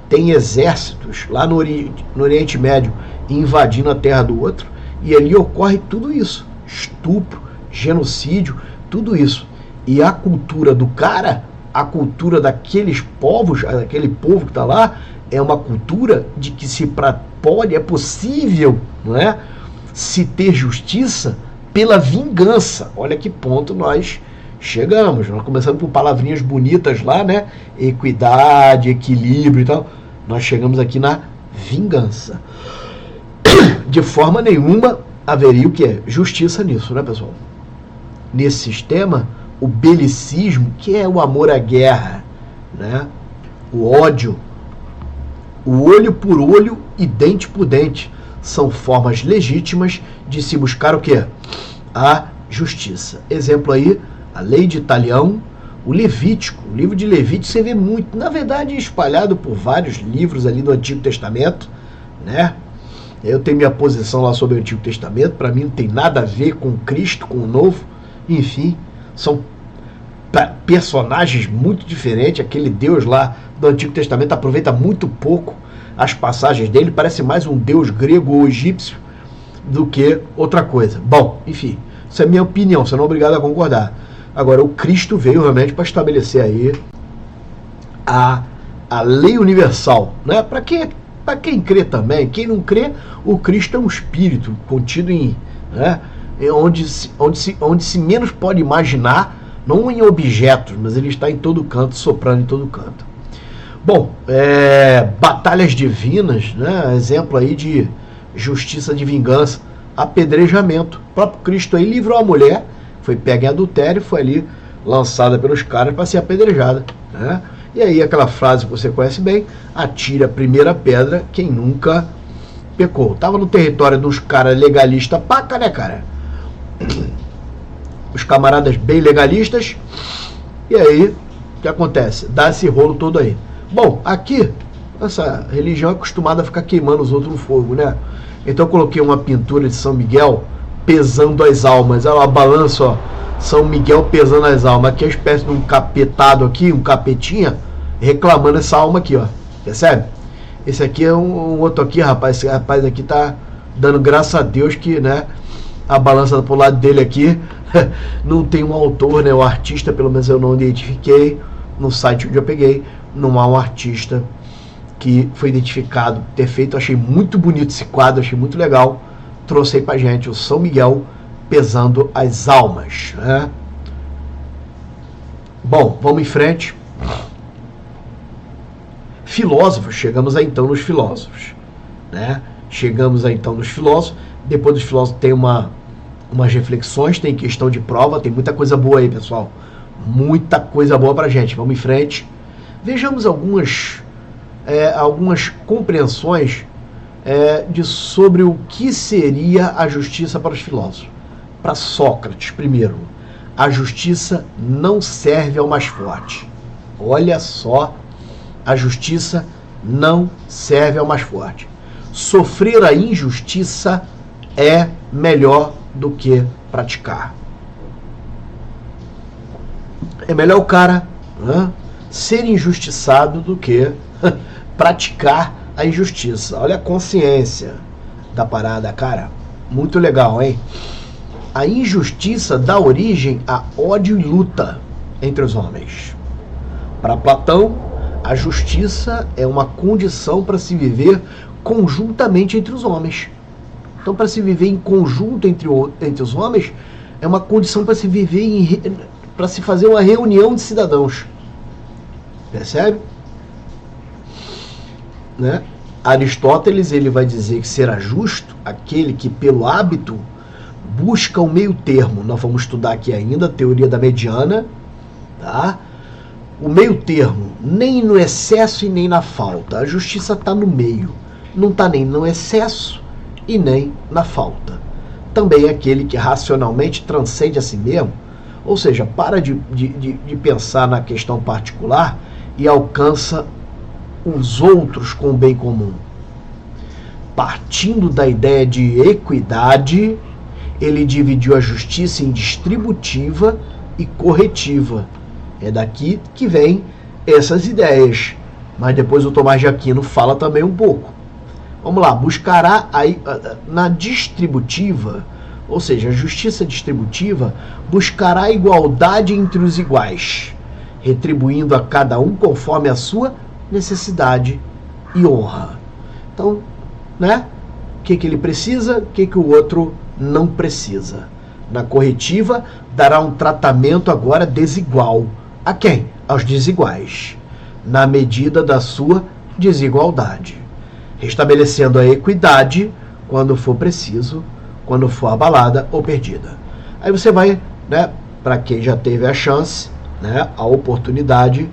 tem exércitos lá no Oriente Médio invadindo a terra do outro, e ali ocorre tudo isso, estupro, genocídio, tudo isso. E a cultura do cara, a cultura daqueles povos, daquele povo que está lá, é uma cultura de que é possível, não é, se ter justiça pela vingança. Olha que ponto nós chegamos. Nós começamos por palavrinhas bonitas lá, né? Equidade, equilíbrio e tal. Nós chegamos aqui na vingança. De forma nenhuma haveria o que é justiça nisso, né, pessoal? Nesse sistema, o belicismo, que é o amor à guerra, né? O ódio, o olho por olho e dente por dente, são formas legítimas de se buscar o quê? A justiça. Exemplo aí, a lei de Italião, o Levítico. O livro de Levítico você vê muito, na verdade espalhado por vários livros ali do Antigo Testamento, né? Eu tenho minha posição lá sobre o Antigo Testamento, para mim não tem nada a ver com Cristo, com o Novo, enfim, são personagens muito diferentes. Aquele Deus lá do Antigo Testamento aproveita muito pouco as passagens dele, parece mais um Deus grego ou egípcio do que outra coisa. Bom, enfim, isso é minha opinião, você não é obrigado a concordar. Agora, o Cristo veio realmente para estabelecer aí a lei universal, né? Para quem crê também. Quem não crê, o Cristo é um espírito contido em, né, onde se menos pode imaginar, não em objetos, mas ele está em todo canto, soprando em todo canto. Bom, batalhas divinas, né? Exemplo aí de justiça de vingança, apedrejamento. O próprio Cristo aí livrou a mulher, foi pega em adultério e foi ali lançada pelos caras para ser apedrejada, né? E aí aquela frase que você conhece bem, atire a primeira pedra quem nunca pecou. Tava no território dos caras legalistas paca, né, cara? Os camaradas bem legalistas. E aí, o que acontece? Dá esse rolo todo aí. Bom, aqui, essa religião é acostumada a ficar queimando os outros no fogo, né? Então eu coloquei uma pintura de São Miguel pesando as almas. Olha lá, balança, ó. São Miguel pesando as almas. Aqui é uma espécie de um capetado aqui, um capetinha, reclamando essa alma aqui, ó. Percebe? Esse aqui é um outro aqui, rapaz. Esse rapaz aqui tá dando graças a Deus que, né, a balança pro lado dele aqui não tem um autor, né? O artista, pelo menos eu não identifiquei no site onde eu peguei. Não há um artista que foi identificado ter feito. Eu achei muito bonito esse quadro, achei muito legal. Trouxe aí pra gente o São Miguel pesando as almas, né? Bom, vamos em frente. Filósofos, chegamos aí então nos filósofos, né? Chegamos aí então nos filósofos. Depois dos filósofos tem umas reflexões, tem questão de prova, tem muita coisa boa aí, pessoal. Muita coisa boa pra gente. Vamos em frente. Vejamos algumas compreensões sobre o que seria a justiça para os filósofos. Para Sócrates, primeiro, a justiça não serve ao mais forte. Olha só, a justiça não serve ao mais forte. Sofrer a injustiça é melhor do que praticar. É melhor o cara, né, ser injustiçado do que praticar a injustiça. Olha a consciência da parada, cara. Muito legal, hein? A injustiça dá origem a ódio e luta entre os homens. Para Platão, a justiça é uma condição para se viver conjuntamente entre os homens. Então, para se viver em conjunto entre os homens, é uma condição para se viver para se fazer uma reunião de cidadãos. Percebe? Né? Aristóteles, ele vai dizer que será justo aquele que pelo hábito busca o meio termo. Nós vamos estudar aqui ainda a teoria da mediana, tá? O meio termo, nem no excesso e nem na falta. A justiça está no meio, não está nem no excesso e nem na falta. Também aquele que racionalmente transcende a si mesmo, ou seja, para de pensar na questão particular e alcança os outros com o bem comum. Partindo da ideia de equidade, ele dividiu a justiça em distributiva e corretiva. É daqui que vem essas ideias. Mas depois o Tomás de Aquino fala também um pouco. Vamos lá, buscará na distributiva, ou seja, a justiça distributiva buscará a igualdade entre os iguais, retribuindo a cada um conforme a sua necessidade e honra. Então, né? O que ele precisa, o que o outro não precisa. Na corretiva, dará um tratamento agora desigual. A quem? Aos desiguais, na medida da sua desigualdade, restabelecendo a equidade quando for preciso, quando for abalada ou perdida. Aí você vai, né, para quem já teve a chance, né, a oportunidade,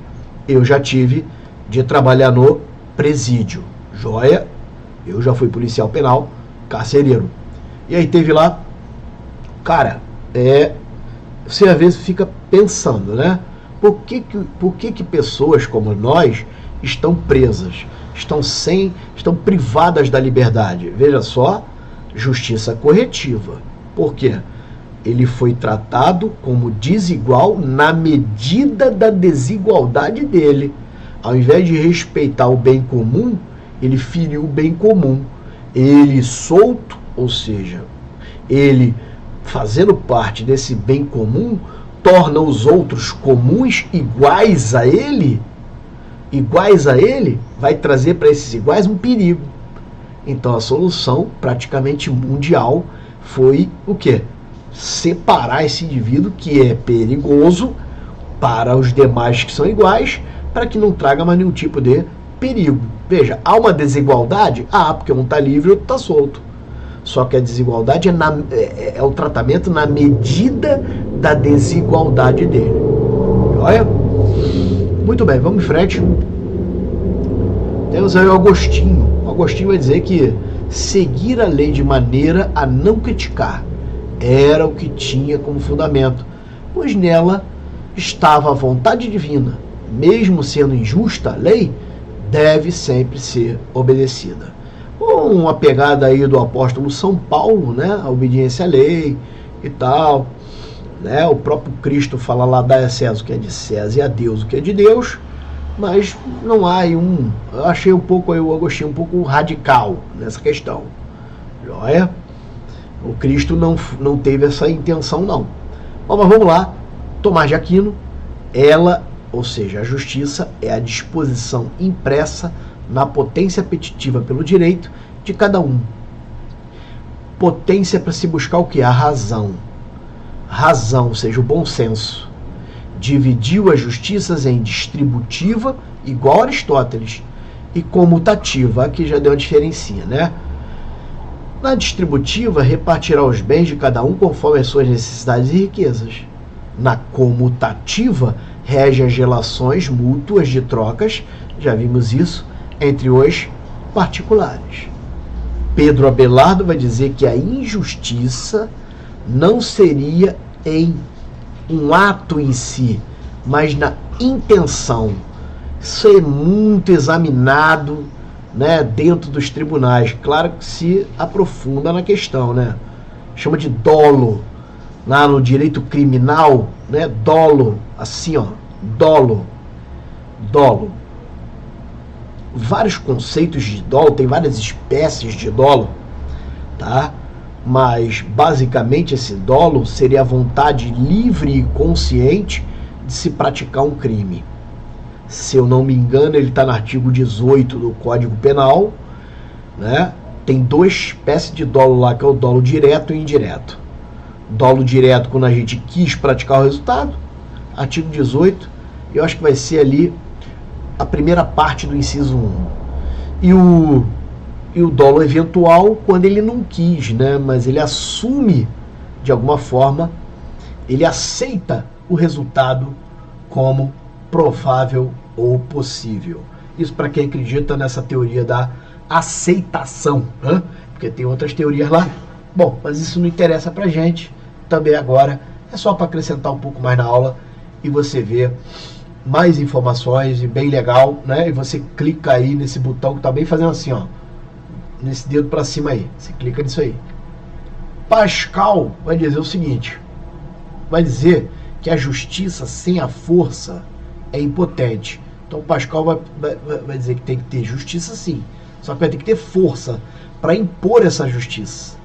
eu já tive, de trabalhar no presídio. Joia, eu já fui policial penal, carcereiro. E aí teve lá, cara, você às vezes fica pensando, né? Por que pessoas como nós estão presas, estão privadas da liberdade? Veja só, justiça corretiva. Por quê? Ele foi tratado como desigual na medida da desigualdade dele. Ao invés de respeitar o bem comum, ele feriu o bem comum. Ele solto, ou seja, ele fazendo parte desse bem comum, torna os outros comuns iguais a ele, vai trazer para esses iguais um perigo. Então a solução praticamente mundial foi o quê? Separar esse indivíduo que é perigoso para os demais que são iguais, para que não traga mais nenhum tipo de perigo. Veja, há uma desigualdade? Porque um está livre e o outro está solto. Só que a desigualdade é o tratamento na medida da desigualdade dele. Olha? Muito bem, vamos em frente. Temos aí o Agostinho. O Agostinho vai dizer que seguir a lei de maneira a não criticar era o que tinha como fundamento, pois nela estava a vontade divina. Mesmo sendo injusta, a lei deve sempre ser obedecida. Uma pegada aí do apóstolo São Paulo, né? A obediência à lei e tal, né? O próprio Cristo fala lá: dá a César o que é de César e a Deus o que é de Deus. Mas não há aí eu achei um pouco aí o Agostinho um pouco radical nessa questão. Joia? O Cristo não teve essa intenção, não. Bom, mas vamos lá. Tomás de Aquino, ou seja, a justiça é a disposição impressa na potência petitiva pelo direito de cada um. Potência para se buscar o que? A razão. Razão, ou seja, o bom senso. Dividiu as justiças em distributiva, igual a Aristóteles, e comutativa. Aqui já deu uma diferencinha, né? Na distributiva, repartirá os bens de cada um conforme as suas necessidades e riquezas. Na comutativa, rege as relações mútuas de trocas, já vimos isso, entre os particulares. Pedro Abelardo vai dizer que a injustiça não seria em um ato em si, mas na intenção. Isso é muito examinado, né, dentro dos tribunais. Claro que se aprofunda na questão, né? Chama de dolo. Lá no direito criminal, né? Dolo, assim, ó, dolo. Vários conceitos de dolo, tem várias espécies de dolo, tá? Mas basicamente esse dolo seria a vontade livre e consciente de se praticar um crime. Se eu não me engano, ele está no artigo 18 do Código Penal, né? Tem duas espécies de dolo lá, que é o dolo direto e indireto. Dolo direto quando a gente quis praticar o resultado, artigo 18, eu acho que vai ser ali a primeira parte do inciso 1. E o dolo eventual quando ele não quis, né? Mas ele assume, de alguma forma, ele aceita o resultado como provável ou possível. Isso para quem acredita nessa teoria da aceitação, né? Porque tem outras teorias lá. Bom, mas isso não interessa pra gente. Também agora é só para acrescentar um pouco mais na aula e você vê mais informações, e bem legal, né? E você clica aí nesse botão que tá bem fazendo assim, ó, nesse dedo para cima aí, você clica nisso aí. Pascal vai dizer o seguinte, vai dizer que a justiça sem a força é impotente. Então Pascal vai dizer que tem que ter justiça sim, só que vai ter que ter força para impor essa justiça.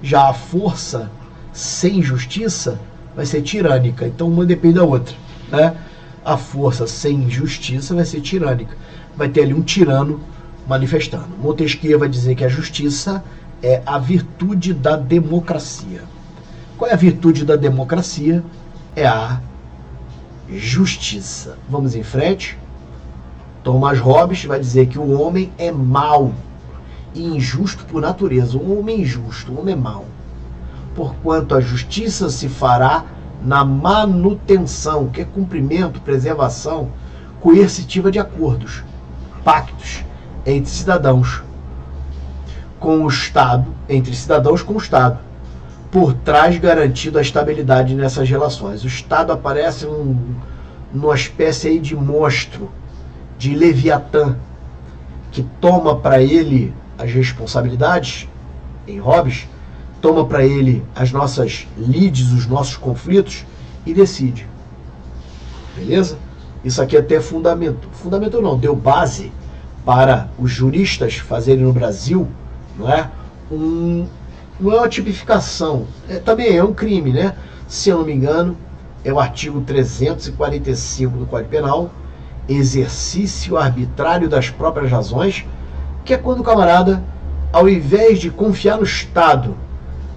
Já a força sem justiça vai ser tirânica, então uma depende da outra, né? A força sem justiça vai ser tirânica, vai ter ali um tirano manifestando. Montesquieu vai dizer que a justiça é a virtude da democracia. Qual é a virtude da democracia? É a justiça. Vamos em frente. Thomas Hobbes vai dizer que o homem é mau e injusto por natureza. O homem é injusto, o homem é mau. Porquanto a justiça se fará na manutenção, que é cumprimento, preservação coercitiva de acordos, pactos entre cidadãos com o Estado, entre cidadãos com o Estado, por trás garantido a estabilidade nessas relações. O Estado aparece numa espécie aí de monstro, de Leviatã, que toma para ele as responsabilidades, em Hobbes, toma para ele as nossas lides, os nossos conflitos e decide. Beleza? Isso aqui até é fundamento. Fundamento não, deu base para os juristas fazerem no Brasil, não é? Não é uma tipificação, também é um crime, né? Se eu não me engano, é o artigo 345 do Código Penal, exercício arbitrário das próprias razões, que é quando o camarada, ao invés de confiar no Estado,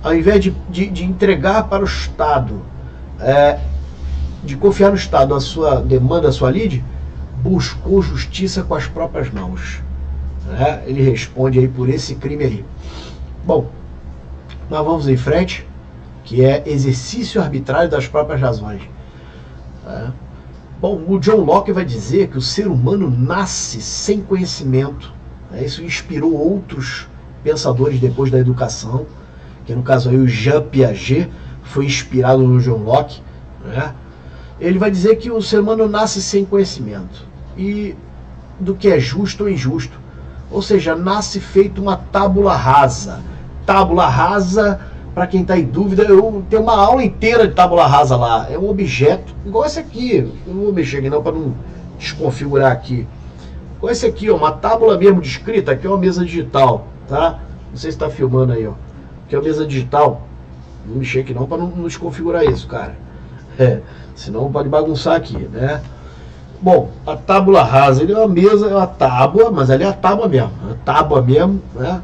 ao invés de entregar para o Estado, de confiar no Estado a sua demanda, a sua lide, buscou justiça com as próprias mãos. Né? Ele responde aí por esse crime aí. Bom, nós vamos em frente, que é exercício arbitrário das próprias razões. Bom, o John Locke vai dizer que o ser humano nasce sem conhecimento. Isso inspirou outros pensadores depois da educação, que no caso aí o Jean Piaget foi inspirado no John Locke. Ele vai dizer que o ser humano nasce sem conhecimento e do que é justo ou injusto. Ou seja, nasce feito uma tábula rasa. Tábula rasa, para quem está em dúvida, eu tenho uma aula inteira de tábula rasa lá. É um objeto, igual esse aqui. Eu não vou mexer aqui não, para não desconfigurar aqui. Igual esse aqui, ó, uma tábula mesmo de escrita. Aqui é uma mesa digital, tá? Não sei se está filmando aí, ó. Aqui é uma mesa digital. Não vou mexer aqui não, para não desconfigurar isso, cara. Senão pode bagunçar aqui, né? Bom, a tábula rasa, ele é uma mesa, é uma tábua, mas ali é a tábua mesmo. A tábua mesmo, né?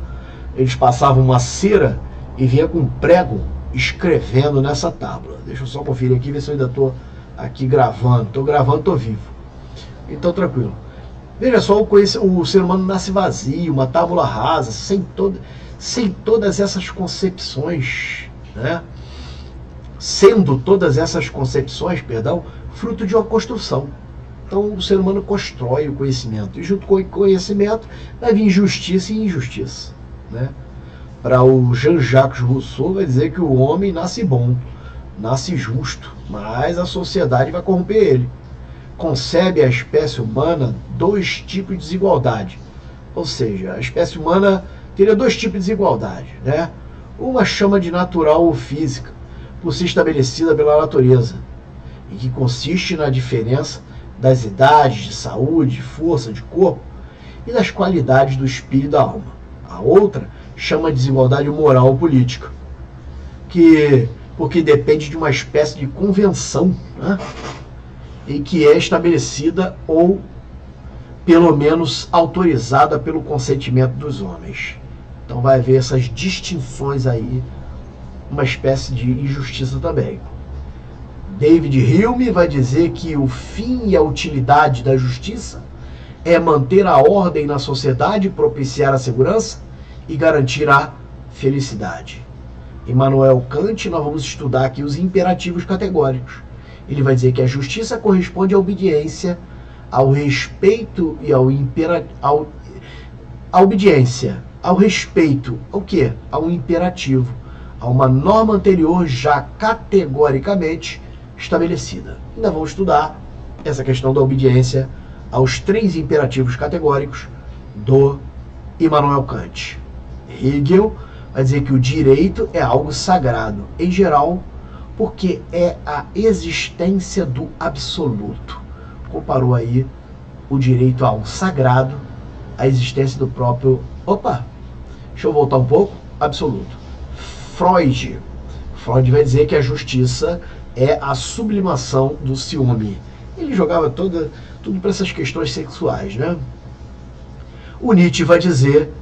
Eles passavam uma cera e vinha com um prego escrevendo nessa tábua. Deixa eu só conferir aqui, ver se eu ainda estou aqui gravando. Estou gravando, estou vivo. Então, tranquilo. Veja só, o ser humano nasce vazio, uma tábula rasa, sem todas essas concepções, né? Sendo todas essas concepções, fruto de uma construção. Então, o ser humano constrói o conhecimento. E junto com o conhecimento, vai vir justiça e injustiça, né? Para o Jean-Jacques Rousseau, vai dizer que o homem nasce bom, nasce justo, mas a sociedade vai corromper ele. Concebe a espécie humana dois tipos de desigualdade. Ou seja, a espécie humana teria dois tipos de desigualdade, né? Uma chama de natural ou física, por ser estabelecida pela natureza, e que consiste na diferença das idades, de saúde, de força, de corpo e das qualidades do espírito e da alma. A outra chama de desigualdade moral ou política, porque depende de uma espécie de convenção, né? E que é estabelecida ou pelo menos autorizada pelo consentimento dos homens. Então vai haver essas distinções aí, uma espécie de injustiça também. David Hume vai dizer que o fim e a utilidade da justiça é manter a ordem na sociedade, propiciar a segurança e garantir a felicidade. Immanuel Kant, nós vamos estudar aqui os imperativos categóricos. Ele vai dizer que a justiça corresponde à obediência, ao respeito e à obediência, ao respeito, ao quê? Ao imperativo, a uma norma anterior já categoricamente estabelecida. Ainda vamos estudar essa questão da obediência aos três imperativos categóricos do Immanuel Kant. Hegel vai dizer que o direito é algo sagrado, em geral, porque é a existência do absoluto. Comparou aí o direito ao sagrado, a existência do próprio... Opa! Deixa eu voltar um pouco. Absoluto. Freud vai dizer que a justiça é a sublimação do ciúme. Ele jogava tudo para essas questões sexuais, né? O Nietzsche vai dizer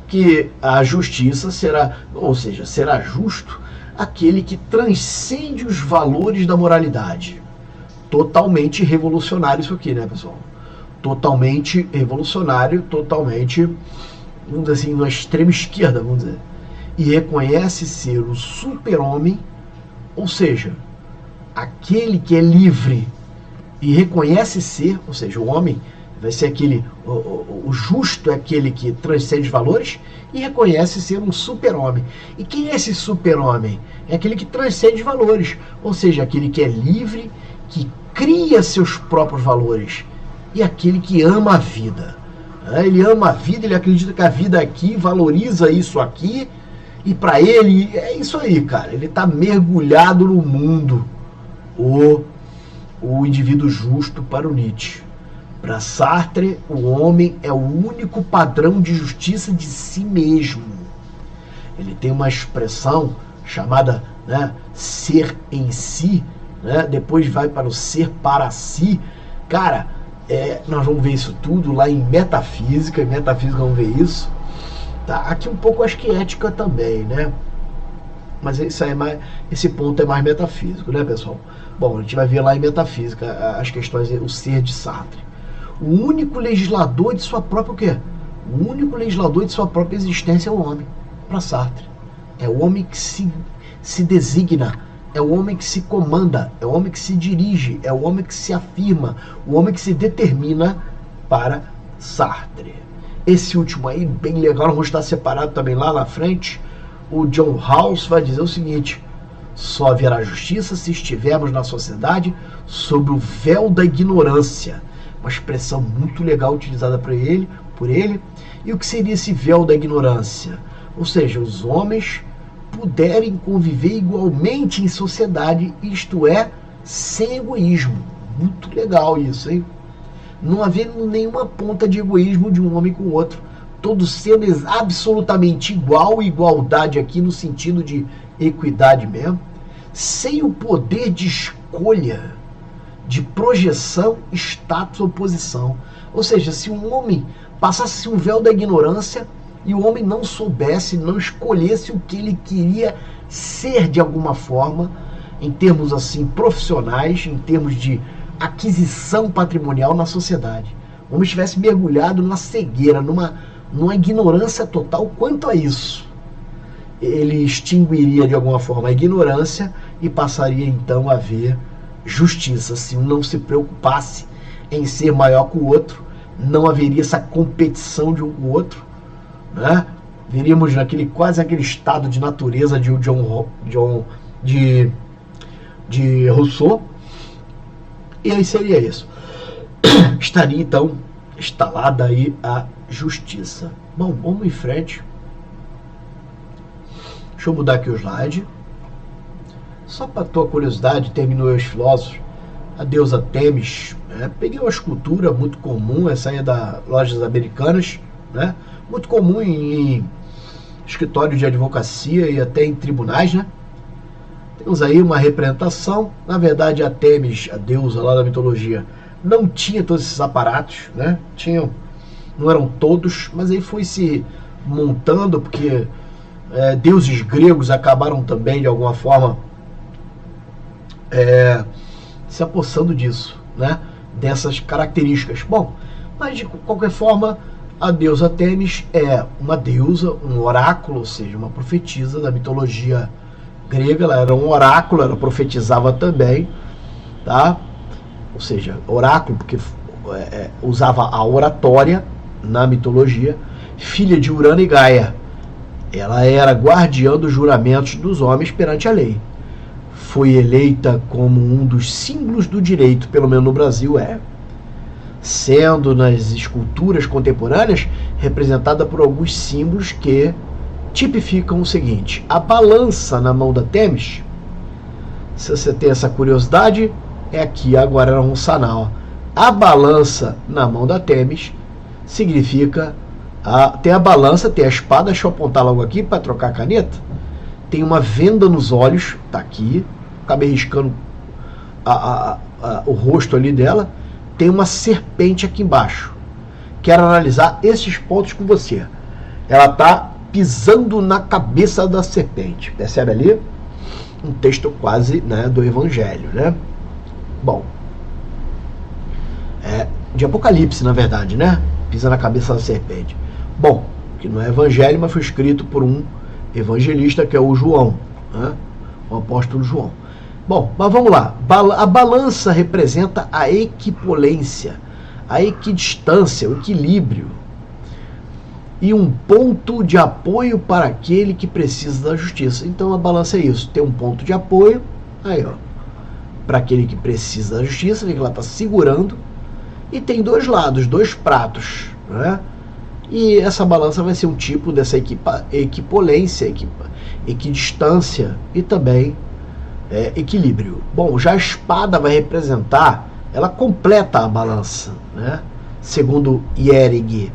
que a justiça será justo aquele que transcende os valores da moralidade. Totalmente revolucionário isso aqui, né, pessoal? Totalmente revolucionário, totalmente, vamos dizer assim, na extrema esquerda, vamos dizer. E reconhece ser o super-homem, ou seja, aquele que é livre e reconhece ser, ou seja, o homem vai ser aquele, o justo é aquele que transcende os valores e reconhece ser um super-homem. E quem é esse super-homem? É aquele que transcende os valores, ou seja, aquele que é livre, que cria seus próprios valores e aquele que ama a vida. Ele ama a vida, ele acredita que a vida aqui valoriza isso aqui e para ele é isso aí, cara. Ele está mergulhado no mundo. O indivíduo justo para o Nietzsche. Para Sartre, o homem é o único padrão de justiça de si mesmo. Ele tem uma expressão chamada, né, ser em si, né, depois vai para o ser para si. Cara, nós vamos ver isso tudo lá em metafísica. Em metafísica vamos ver isso. Tá? Aqui um pouco acho que ética também, né? Mas isso aí esse ponto é mais metafísico, né, pessoal? Bom, a gente vai ver lá em metafísica as questões, o ser de Sartre. O único legislador de sua própria o quê? O único legislador de sua própria existência é o homem, para Sartre. É o homem que se designa, é o homem que se comanda, é o homem que se dirige, é o homem que se afirma, o homem que se determina para Sartre. Esse último aí, bem legal, vamos estar separado também lá na frente. O John Rawls vai dizer o seguinte: só haverá justiça se estivermos na sociedade sob o véu da ignorância. Uma expressão muito legal utilizada por ele. E o que seria esse véu da ignorância? Ou seja, os homens puderem conviver igualmente em sociedade, isto é, sem egoísmo. Muito legal isso, hein? Não havendo nenhuma ponta de egoísmo de um homem com o outro. Todos sendo absolutamente igualdade aqui no sentido de equidade mesmo, sem o poder de escolha, de projeção, status ou posição. Ou seja, se um homem passasse um véu da ignorância e o homem não soubesse, não escolhesse o que ele queria ser de alguma forma, em termos assim profissionais, em termos de aquisição patrimonial na sociedade. O homem estivesse mergulhado na cegueira, numa ignorância total quanto a isso. Ele extinguiria de alguma forma a ignorância e passaria então a haver justiça. Se um não se preocupasse em ser maior que o outro, não haveria essa competição de um com o outro, né? Veríamos quase aquele estado de natureza de Rousseau. E aí seria isso. Estaria então instalada aí a justiça. Bom, vamos em frente. Deixa eu mudar aqui o slide. Só para tua curiosidade, terminou os filósofos. A deusa Temis, peguei uma escultura muito comum, essa aí é das lojas americanas, né? Muito comum em escritório de advocacia e até em tribunais, né? Temos aí uma representação. Na verdade, a Temis, a deusa lá da mitologia, não tinha todos esses aparatos, né? Não eram todos, mas aí foi se montando, porque deuses gregos acabaram também, de alguma forma, se apossando disso, né? Dessas características. Bom, mas de qualquer forma, a deusa Temis é uma deusa, um oráculo, ou seja, uma profetisa da mitologia grega. Ela era um oráculo, ela profetizava também, tá? Ou seja, oráculo, porque usava a oratória na mitologia. Filha de Urano e Gaia, ela era guardiã dos juramentos dos homens perante a lei. Foi eleita como um dos símbolos do direito, pelo menos no Brasil sendo nas esculturas contemporâneas representada por alguns símbolos que tipificam o seguinte: a balança na mão da Temis, se você tem essa curiosidade, é aqui agora era um sanal. A balança na mão da Temis significa, tem a balança, tem a espada. Deixa eu apontar logo aqui para trocar a caneta. Tem uma venda nos olhos, tá aqui, acabei riscando o rosto ali dela. Tem uma serpente aqui embaixo. Quero analisar esses pontos com você. Ela está pisando na cabeça da serpente. Percebe ali? Um texto quase, né, do Evangelho, né? Bom, de Apocalipse, na verdade, né? Pisa na cabeça da serpente. Bom, que não é Evangelho, mas foi escrito por um evangelista, que é o João, né? O apóstolo João. Bom, mas vamos lá. A balança representa a equipolência, a equidistância, o equilíbrio e um ponto de apoio para aquele que precisa da justiça. Então a balança é isso, tem um ponto de apoio aí, ó, para aquele que precisa da justiça, que ela está segurando, e tem dois lados, dois pratos, né? E essa balança vai ser um tipo dessa equipolência, equidistância e também equilíbrio. Bom, já a espada vai representar, ela completa a balança, né? Segundo Hiereg,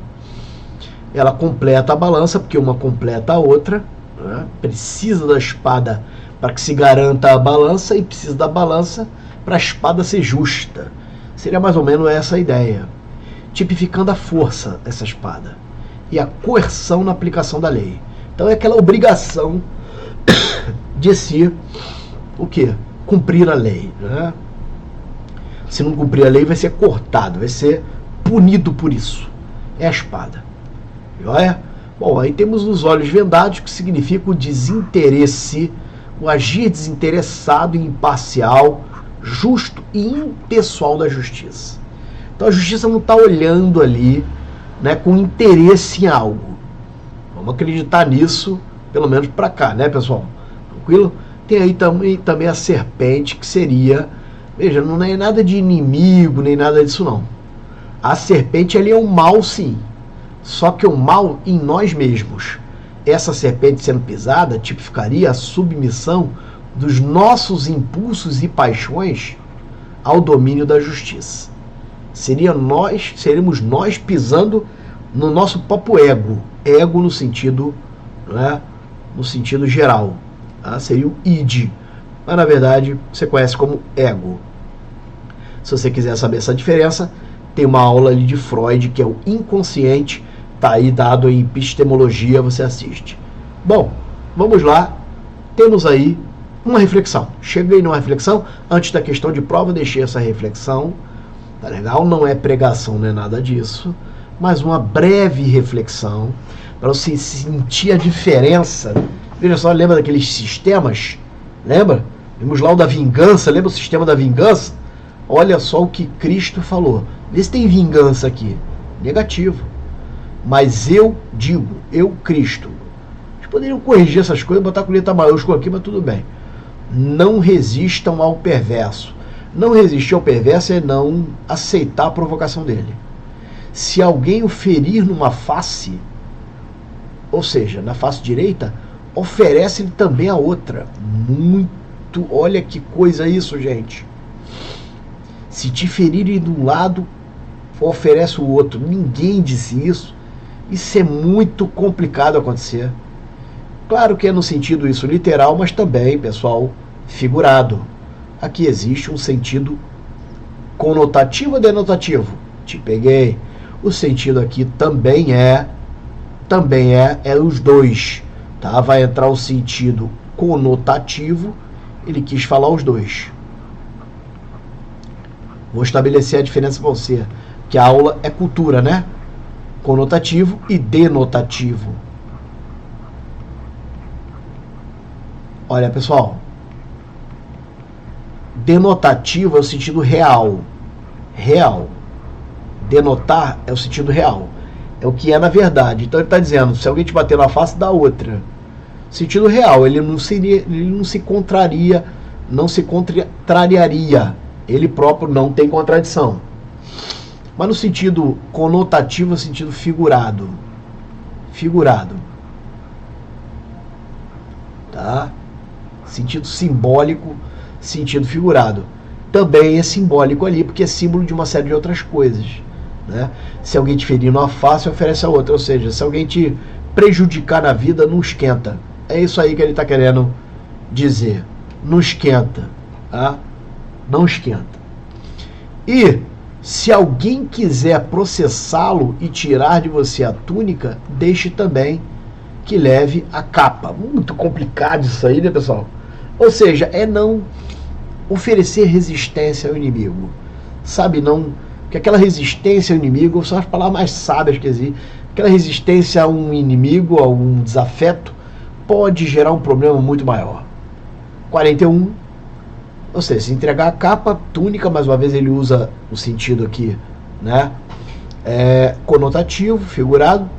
ela completa a balança, porque uma completa a outra, né? Precisa da espada para que se garanta a balança e precisa da balança para a espada ser justa. Seria mais ou menos essa a ideia, tipificando a força dessa espada e a coerção na aplicação da lei. Então é aquela obrigação de se o quê? Cumprir a lei, né? Se não cumprir a lei, vai ser cortado, vai ser punido por isso. É a espada. Joia? Bom, aí temos os olhos vendados, que significa o desinteresse, o agir desinteressado e imparcial, justo e impessoal da justiça. Então a justiça não está olhando ali, né, com interesse em algo. Vamos acreditar nisso, pelo menos para cá, né, pessoal? Tranquilo? Tem aí também a serpente, que seria, veja, não é nada de inimigo, nem nada disso não. A serpente ali é um mal, sim. Só que o mal em nós mesmos. Essa serpente sendo pisada tipificaria a submissão dos nossos impulsos e paixões ao domínio da justiça. Seríamos nós pisando no nosso próprio ego. Ego no sentido, né, no sentido geral. Tá? Seria o id. Mas na verdade você conhece como ego. Se você quiser saber essa diferença, tem uma aula ali de Freud, que é o inconsciente. Está aí dado em epistemologia, você assiste. Bom, vamos lá. Temos aí uma reflexão. Cheguei numa reflexão. Antes da questão de prova, deixei essa reflexão. Tá legal? Não é pregação, não é nada disso. Mas uma breve reflexão para você sentir a diferença. Veja só, lembra daqueles sistemas? Lembra? Vimos lá o da vingança. Lembra o sistema da vingança? Olha só o que Cristo falou. Vê se tem vingança aqui. Negativo. Mas eu digo, eu, Cristo. Eles poderiam corrigir essas coisas, botar com letra maiúscula aqui, mas tudo bem. Não resistam ao perverso. Não resistir ao perverso é não aceitar a provocação dele. Se alguém o ferir numa face, ou seja, na face direita, oferece-lhe também a outra. Muito, olha que coisa isso, gente. Se te ferirem de um lado, oferece o outro. Ninguém disse isso. Isso é muito complicado acontecer. Claro que é no sentido isso literal, mas também, pessoal, figurado. Aqui existe um sentido conotativo ou denotativo. Te peguei. O sentido aqui também é os dois. Tá? Vai entrar o sentido conotativo. Ele quis falar os dois. Vou estabelecer a diferença para você. Que a aula é cultura, né? Conotativo e denotativo. Olha, pessoal. Denotativo é o sentido real. Real. Denotar é o sentido real. É o que é na verdade. Então ele está dizendo, se alguém te bater na face, dá outra. Sentido real. Ele não se contrariaria. Ele próprio não tem contradição. Mas no sentido conotativo, no sentido figurado. Figurado. Tá? Sentido simbólico, sentido figurado. Também é simbólico ali, porque é símbolo de uma série de outras coisas. Né? Se alguém te ferir numa face, oferece a outra. Ou seja, se alguém te prejudicar na vida, não esquenta. É isso aí que ele está querendo dizer. Não esquenta. Tá? Não esquenta. E se alguém quiser processá-lo e tirar de você a túnica, deixe também que leve a capa. Muito complicado isso aí, né, pessoal? Ou seja, é não oferecer resistência ao inimigo. Sabe, não... Porque aquela resistência ao inimigo são as palavras mais sábias que existem. Aquela resistência a um inimigo, a um desafeto, pode gerar um problema muito maior. 41. Ou seja, se entregar a capa, túnica, mais uma vez ele usa o sentido aqui, né? Conotativo, figurado.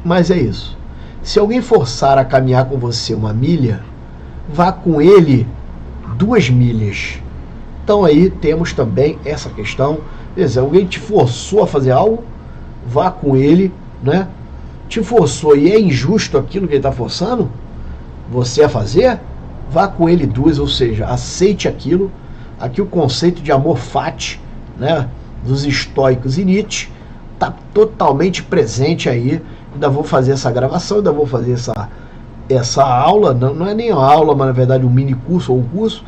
Mas é isso. Se alguém forçar a caminhar com você 1 milha, vá com ele 2 milhas. Então aí temos também essa questão. Se alguém te forçou a fazer algo, vá com ele, né? Te forçou e é injusto aquilo que ele está forçando você a fazer, vá com ele 2, ou seja, aceite aquilo. Aqui o conceito de amor fati, né, dos estoicos e Nietzsche está totalmente presente aí. Ainda vou fazer essa gravação, ainda vou fazer essa aula, não é nem uma aula, mas na verdade um mini curso ou um curso.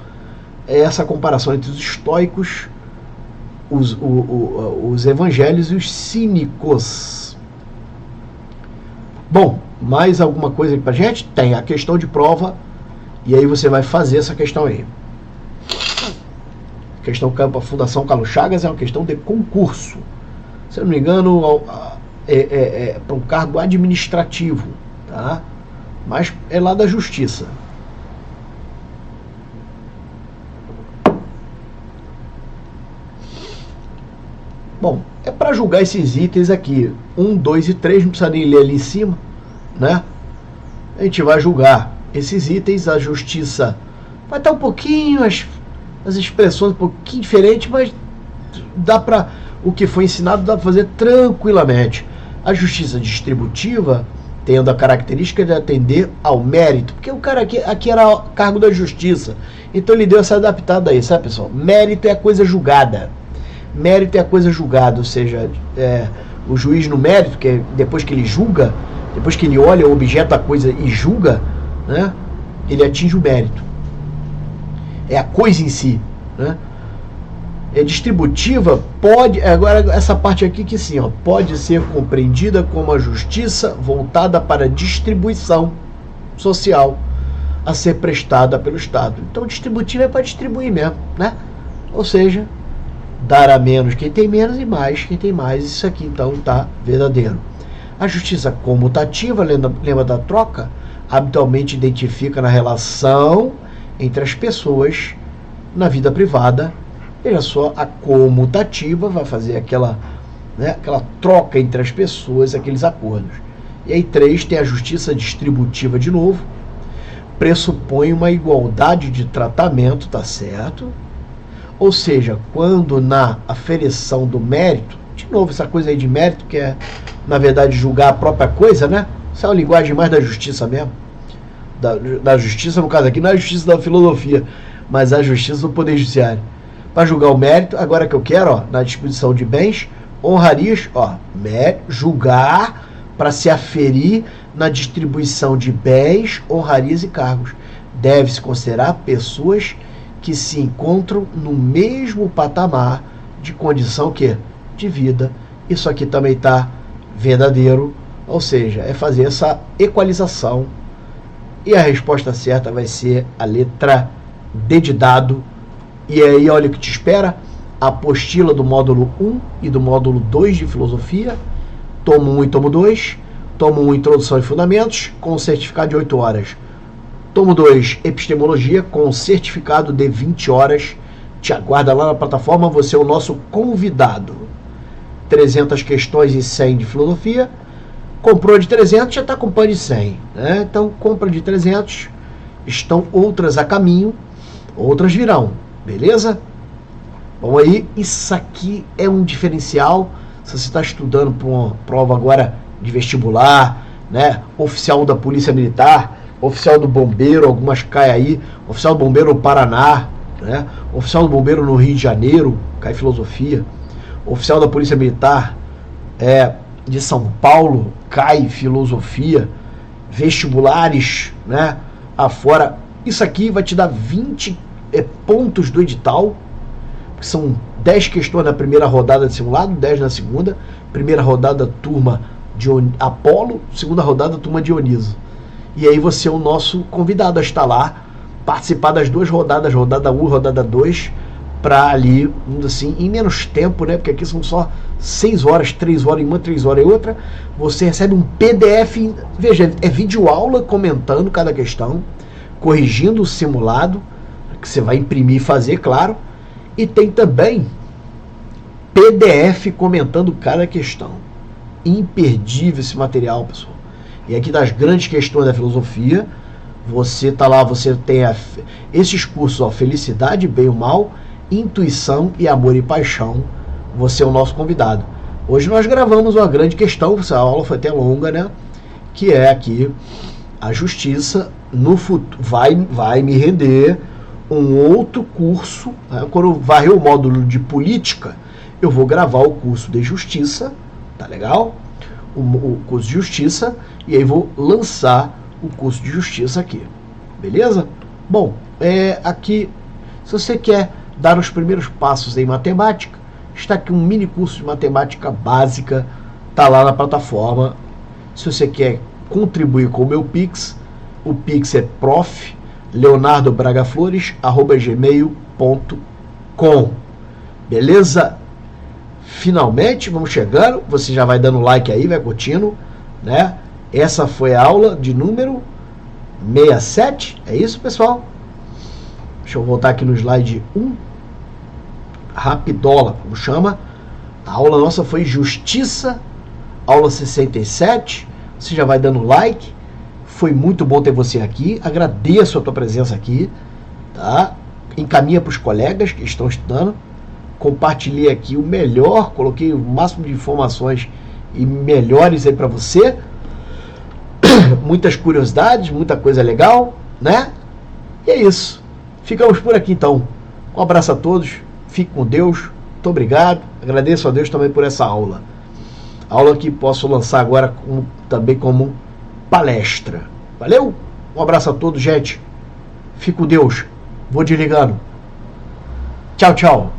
É essa comparação entre os estoicos, os evangelhos e os cínicos. Bom, mais alguma coisa aqui pra gente? Tem a questão de prova, e aí você vai fazer essa questão aí. A questão Fundação Carlos Chagas é uma questão de concurso. se eu não me engano, para um cargo administrativo, tá? Mas é lá da Justiça. Bom, é para julgar esses itens aqui, 1, 2 e 3, não precisa nem ler ali em cima, né? A gente vai julgar esses itens, a Justiça vai estar um pouquinho, as expressões um pouquinho diferentes, mas dá para, o que foi ensinado dá para fazer tranquilamente. A Justiça distributiva tendo a característica de atender ao mérito, porque o cara aqui era cargo da Justiça, então ele deu essa adaptada aí, sabe, pessoal? Mérito é a coisa julgada. Mérito é a coisa julgada, ou seja, o juiz no mérito, que é depois que ele julga, depois que ele olha o objeto da coisa e julga, né, ele atinge o mérito. É a coisa em si, né? É distributiva, pode, agora essa parte aqui que sim, ó, pode ser compreendida como a justiça voltada para a distribuição social a ser prestada pelo Estado. Então distributiva é para distribuir mesmo, né? Ou seja, dar a menos quem tem menos e mais quem tem mais. Isso aqui então está verdadeiro. A justiça comutativa, lembra da troca, habitualmente identifica na relação entre as pessoas na vida privada. Veja só, a comutativa vai fazer aquela troca entre as pessoas, aqueles acordos. E aí 3 tem a justiça distributiva de novo, pressupõe uma igualdade de tratamento, tá certo? Ou seja, quando na aferição do mérito, de novo essa coisa aí de mérito, que é, na verdade, julgar a própria coisa, né? Isso é uma linguagem mais da justiça mesmo. Da justiça, no caso aqui, não é a justiça da filosofia, mas a justiça do Poder Judiciário. Para julgar o mérito, agora que eu quero, ó, na disposição de bens, honrarias, ó, julgar para se aferir na distribuição de bens, honrarias e cargos. Deve-se considerar pessoas que se encontram no mesmo patamar de condição de vida. Isso aqui também está verdadeiro, ou seja, é fazer essa equalização. E a resposta certa vai ser a letra D de dado. E aí, olha o que te espera, a apostila do módulo 1 e do módulo 2 de filosofia, tomo 1 e tomo 2, tomo 1 introdução e fundamentos, com certificado de 8 horas. Tomo 2, epistemologia, com certificado de 20 horas. Te aguarda lá na plataforma, você é o nosso convidado. 300 questões e 100 de filosofia. Comprou de 300, já está com PAN de 100. Né? Então, compra de 300, estão outras a caminho, outras virão. Beleza? Bom, aí, isso aqui é um diferencial. Se você está estudando para uma prova agora de vestibular, né? Oficial da Polícia Militar, oficial do Bombeiro, algumas caem aí, oficial do Bombeiro no Paraná, né? Oficial do Bombeiro no Rio de Janeiro, cai filosofia. Oficial da Polícia Militar de São Paulo, cai filosofia. Vestibulares, né? Afora, isso aqui vai te dar 20 pontos do edital, que são 10 questões na primeira rodada de simulado, 10 na segunda. Primeira rodada, turma de Apolo, segunda rodada, turma de Dioniso. E aí você é o nosso convidado a estar lá, participar das duas rodadas, rodada 1 e rodada 2, para ali, assim, em menos tempo, né? Porque aqui são só 6 horas, 3 horas em uma, 3 horas em outra. Você recebe um PDF, veja, é vídeo aula comentando cada questão, corrigindo o simulado, que você vai imprimir e fazer, claro. E tem também PDF comentando cada questão. Imperdível esse material, pessoal. E aqui das grandes questões da filosofia, você tá lá, você tem esses cursos, ó, felicidade, bem ou mal, intuição e amor e paixão. Você é o nosso convidado. Hoje nós gravamos uma grande questão, essa aula foi até longa, né? Que é aqui a justiça no futuro vai me render um outro curso, né? Quando varrer o módulo de política, eu vou gravar o curso de justiça, tá legal? O curso de justiça, e aí vou lançar o curso de justiça aqui, beleza? Bom, aqui, se você quer dar os primeiros passos em matemática, está aqui um mini curso de matemática básica, tá lá na plataforma. Se você quer contribuir com o meu Pix, o Pix é prof.leonardobragaflores@gmail.com. Beleza? finalmente, vamos chegando. Você já vai dando like aí, vai curtindo, né? Essa foi a aula de número 67. É isso, pessoal? Deixa eu voltar aqui no slide 1. Rapidola, como chama. A aula nossa foi Justiça, aula 67. Você já vai dando like. Foi muito bom ter você aqui. Agradeço a tua presença aqui, tá? Encaminha para os colegas que estão estudando. Compartilhei aqui o melhor, coloquei o máximo de informações e melhores aí para você. Muitas curiosidades, muita coisa legal, né? E é isso. Ficamos por aqui então. Um abraço a todos. Fique com Deus. Muito obrigado. Agradeço a Deus também por essa aula. Aula que posso lançar agora também como palestra. Valeu? Um abraço a todos, gente. Fique com Deus. Vou desligando. Tchau, tchau.